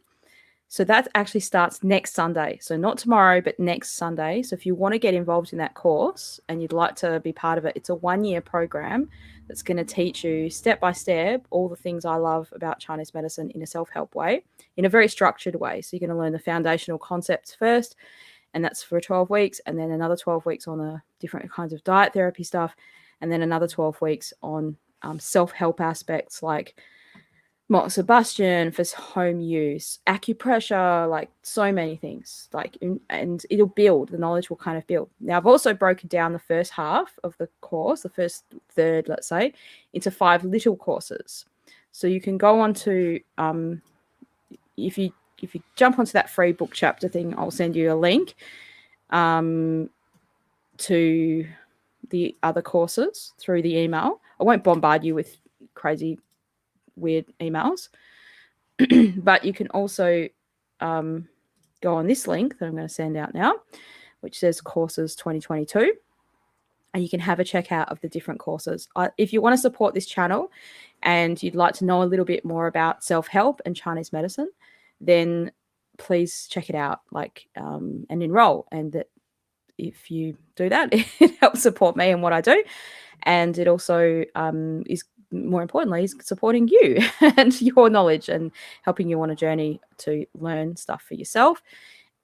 A: So that actually starts next Sunday. So not tomorrow, but next Sunday. So if you want to get involved in that course and you'd like to be part of it, it's a 1-year program that's going to teach you step by step all the things I love about Chinese medicine in a self-help way, in a very structured way. So you're going to learn the foundational concepts first, and that's for 12 weeks, and then another 12 weeks on the different kinds of diet therapy stuff, and then another 12 weeks on self-help aspects like moxibustion for home use, acupressure, like so many things, like, and it'll build, the knowledge will kind of build. Now, I've also broken down the first half of the course, the first third, let's say, into 5 little courses. So you can go on to, if you jump onto that free book chapter thing, I'll send you a link to the other courses through the email. I won't bombard you with crazy weird emails, but you can also go on this link that I'm going to send out now, which says courses 2022, and you can have a check out of the different courses. If you want to support this channel and you'd like to know a little bit more about self-help and Chinese medicine, then please check it out, and enroll. And that if you do that, it helps support me and what I do, and it also is, more importantly, is supporting you and your knowledge and helping you on a journey to learn stuff for yourself.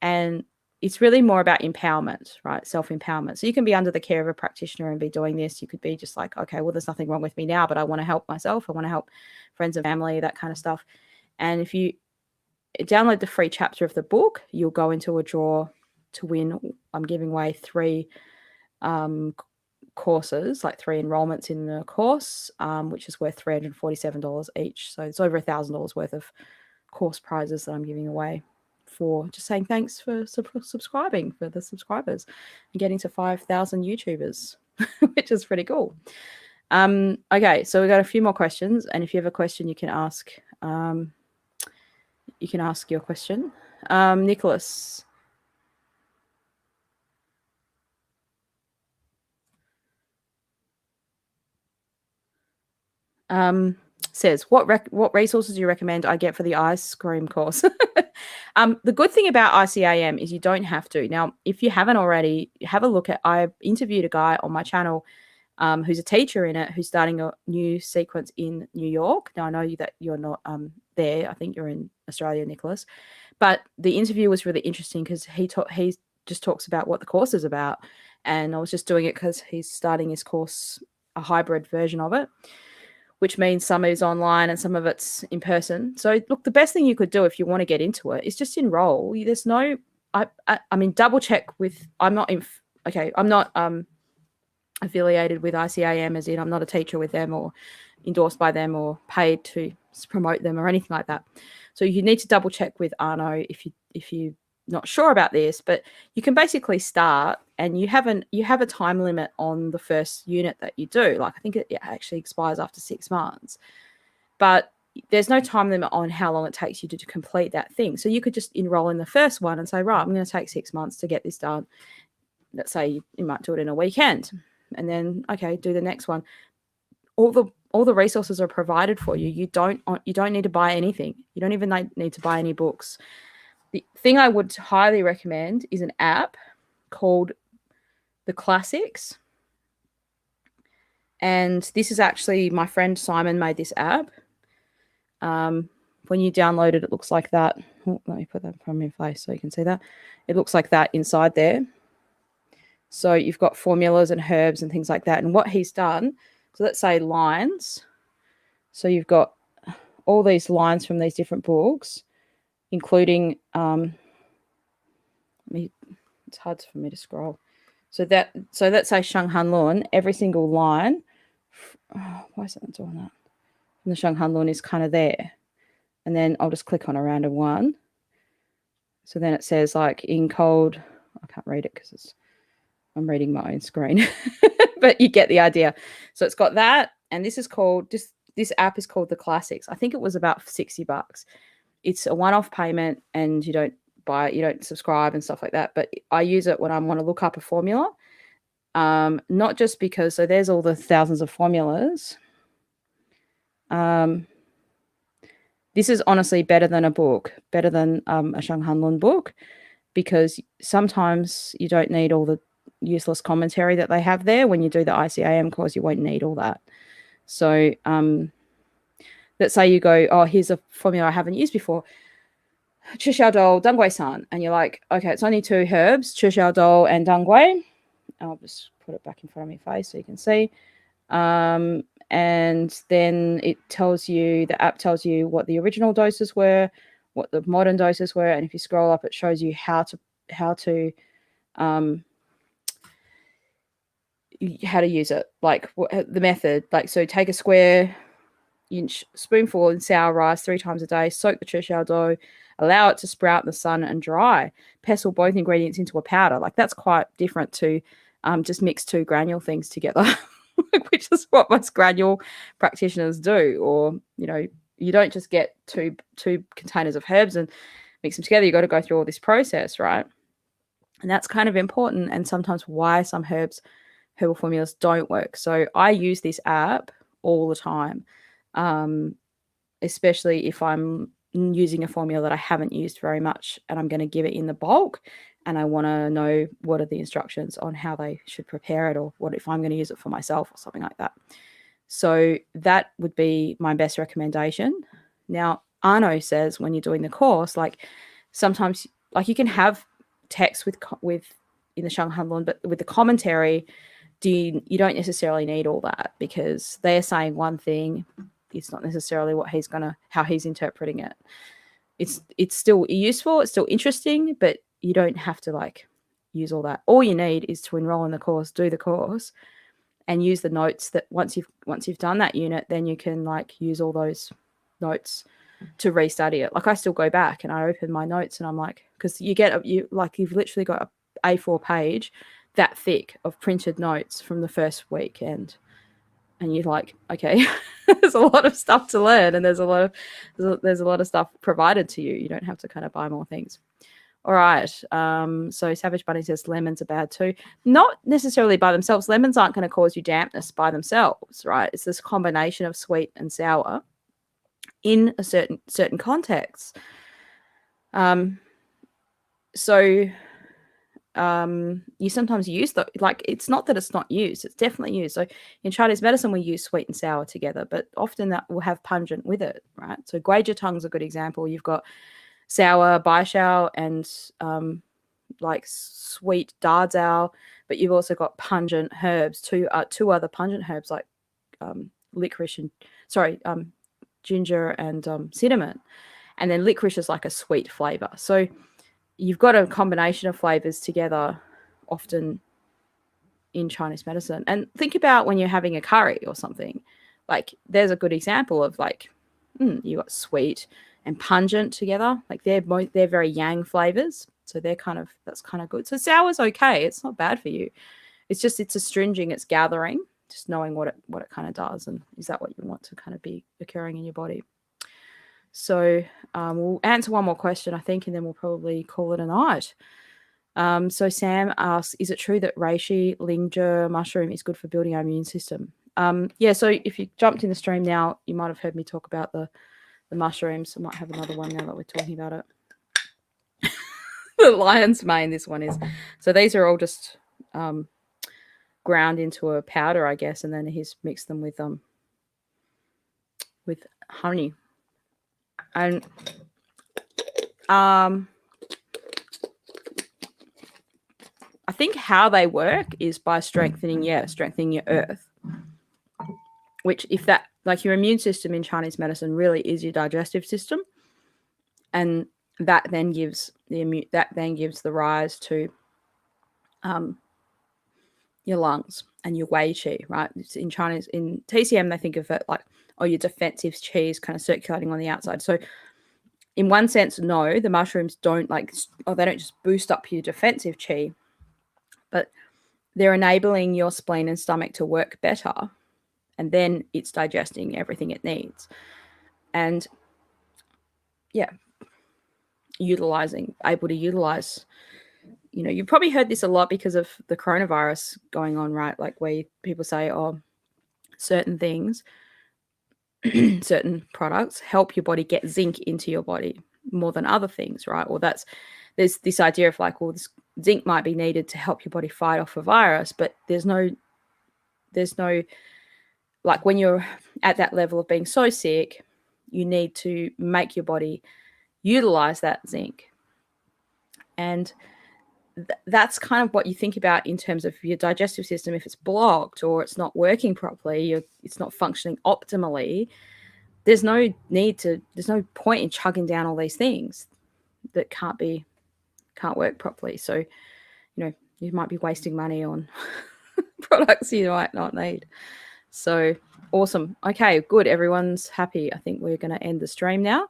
A: And it's really more about empowerment, right? Self-empowerment. So you can be under the care of a practitioner and be doing this. You could be just like, okay, well, there's nothing wrong with me now, but I want to help myself. I want to help friends and family, that kind of stuff. And if you download the free chapter of the book, you'll go into a draw to win. I'm giving away 3 courses, like 3 enrollments in the course, which is worth $347 each. So it's over $1,000 worth of course prizes that I'm giving away for just saying thanks for subscribing, for the subscribers, and getting to 5,000 YouTubers, which is pretty cool. Okay, so we've got a few more questions, and if you have a question, you can ask. You can ask your question, Nicholas. Says, what resources do you recommend I get for the ice cream course? The good thing about ICAM is you don't have to. Now, if you haven't already, have a look at, I interviewed a guy on my channel who's a teacher in it, who's starting a new sequence in New York. Now, I know that you're not there. I think you're in Australia, Nicholas. But the interview was really interesting because he just talks about what the course is about. And I was just doing it because he's starting his course, a hybrid version of it, which means some is online and some of it's in person. So look, the best thing you could do if you want to get into it is just enroll. There's no, I mean, double check with, I'm not affiliated with ICAM, as in I'm not a teacher with them or endorsed by them or paid to promote them or anything like that. So you need to double check with Arno if you're not sure about this, but you can basically start, and you have a time limit on the first unit that you do. Like, I think it actually expires after 6 months, but there's no time limit on how long it takes you to complete that thing. So you could just enroll in the first one and say, right, I'm going to take 6 months to get this done. Let's say you might do it in a weekend, and then, okay, do the next one. All the resources are provided for you. You don't need to buy anything. You don't even need to buy any books. The thing I would highly recommend is an app called The Classics. And this is actually, my friend Simon made this app. When you download it, it looks like that. Oh, let me put that from your face so you can see that. It looks like that inside there. So you've got formulas and herbs and things like that. And what he's done, so let's say lines. So you've got all these lines from these different books, including, it's hard for me to scroll. So let's say Shang Han Lun, every single line, why is that doing that? And the Shang Han Lun is kind of there. And then I'll just click on a random one. So then it says like in cold, I can't read it because I'm reading my own screen, but you get the idea. So it's got that, and this is called this app is called the Classics. I think it was about $60. It's a one-off payment, and you don't buy it, you don't subscribe and stuff like that. But I use it when I want to look up a formula, not just because. So there's all the thousands of formulas. This is honestly better than a book, better than a Shang Hanlun book, because sometimes you don't need all the useless commentary that they have there. When you do the ICAM course, you won't need all that. So let's say you go, oh, here's a formula I haven't used before, Chixiaodou Dongui-san, and you're like, okay, it's only 2 herbs, Chixiaodou and Dongui. I'll just put it back in front of my face so you can see. And then it tells you, the app tells you what the original doses were, what the modern doses were, and if you scroll up, it shows you how to use it, like the method. Like, so take a square inch spoonful in sour rice 3 times a day, soak the Chixiaodou, allow it to sprout in the sun and dry, pestle both ingredients into a powder. Like, that's quite different to just mix 2 granule things together. Which is what most granule practitioners do. Or, you don't just get two containers of herbs and mix them together. You got to go through all this process, right? And that's kind of important, and sometimes why some herbal formulas don't work. So I use this app all the time, especially if I'm using a formula that I haven't used very much and I'm going to give it in the bulk, and I want to know what are the instructions on how they should prepare it, or what if I'm going to use it for myself or something like that. So that would be my best recommendation. Now, Arno says when you're doing the course, like sometimes, like you can have text with in the Shang Hanlun, but with the commentary, you don't necessarily need all that, because they're saying one thing, it's not necessarily how he's interpreting it. It's still useful, it's still interesting, but you don't have to like use all that. All you need is to enroll in the course, do the course, and use the notes that once you've done that unit, then you can like use all those notes to restudy it. Like, I still go back and I open my notes and I'm like, because you've literally got a A4 page that thick of printed notes from the first week, and you're like, okay, there's a lot of stuff to learn, and there's a lot of stuff provided to you. You don't have to kind of buy more things. All right. So Savage Bunny says lemons are bad too. Not necessarily by themselves. Lemons aren't going to cause you dampness by themselves, right? It's this combination of sweet and sour in a certain context. You sometimes use like, it's not that it's not used, it's definitely used. So in Chinese medicine, we use sweet and sour together, but often that will have pungent with it, right? So Guizhi is a good example. You've got sour baishao and like sweet dazao, but you've also got pungent herbs, two other pungent herbs like licorice and ginger and cinnamon, and then licorice is like a sweet flavor. So you've got a combination of flavors together often in Chinese medicine. And think about when you're having a curry or something, like there's a good example of like you got sweet and pungent together. Like they're very yang flavors, so that's kind of good. So sour's okay, it's not bad for you. It's astringing, it's gathering, just knowing what it kind of does, and is that what you want to kind of be occurring in your body. So we'll answer one more question, I think, and then we'll probably call it a night. So Sam asks, is it true that reishi, Linger mushroom is good for building our immune system? Yeah, so if you jumped in the stream now, you might have heard me talk about the mushrooms. I might have another one now that we're talking about it. The lion's mane, this one is. So these are all just ground into a powder, I guess, and then he's mixed them with honey. And I think how they work is by strengthening your earth, which, if that, like, your immune system in Chinese medicine really is your digestive system, and that then gives the rise to your lungs and your wei qi, right? In Chinese, in TCM, they think of it like, your defensive qi is kind of circulating on the outside. So in one sense, no, the mushrooms don't they don't just boost up your defensive chi, but they're enabling your spleen and stomach to work better, and then it's digesting everything it needs. And yeah, able to utilize, you've probably heard this a lot because of the coronavirus going on, right? Like where people say, oh, certain things, certain products help your body get zinc into your body more than other things, right? Or there's this idea of like, well, this zinc might be needed to help your body fight off a virus, but there's no like when you're at that level of being so sick, you need to make your body utilize that zinc. And that's kind of what you think about in terms of your digestive system. If it's blocked or it's not working properly, it's not functioning optimally, there's no point in chugging down all these things that can't work properly. So, you might be wasting money on products you might not need. So awesome. Okay, good. Everyone's happy. I think we're going to end the stream now.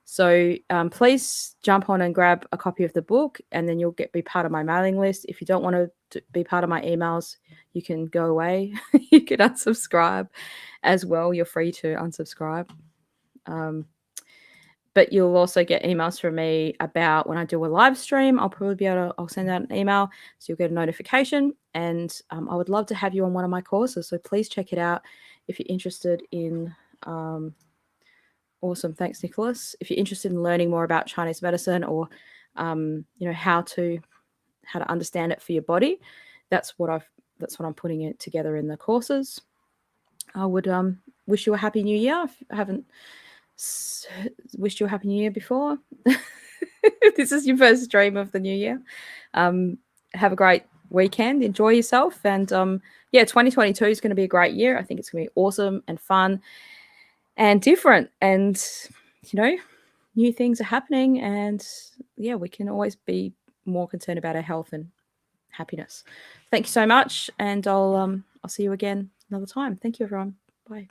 A: So please jump on and grab a copy of the book, and then you'll be part of my mailing list. If you don't want to be part of my emails, you can go away. You can unsubscribe as well. You're free to unsubscribe. But you'll also get emails from me about when I do a live stream. I'll send out an email, so you'll get a notification. And I would love to have you on one of my courses. So please check it out if you're interested in. Awesome. Thanks, Nicholas. If you're interested in learning more about Chinese medicine or, how to understand it for your body, that's what I'm putting it together in the courses. I would wish you a happy new year. If I haven't wished you a happy new year before, if this is your first stream of the new year, have a great weekend. Enjoy yourself. And 2022 is going to be a great year. I think it's going to be awesome and fun and different, and new things are happening, and we can always be more concerned about our health and happiness. Thank you so much, and I'll see you again another time. Thank you, everyone. Bye.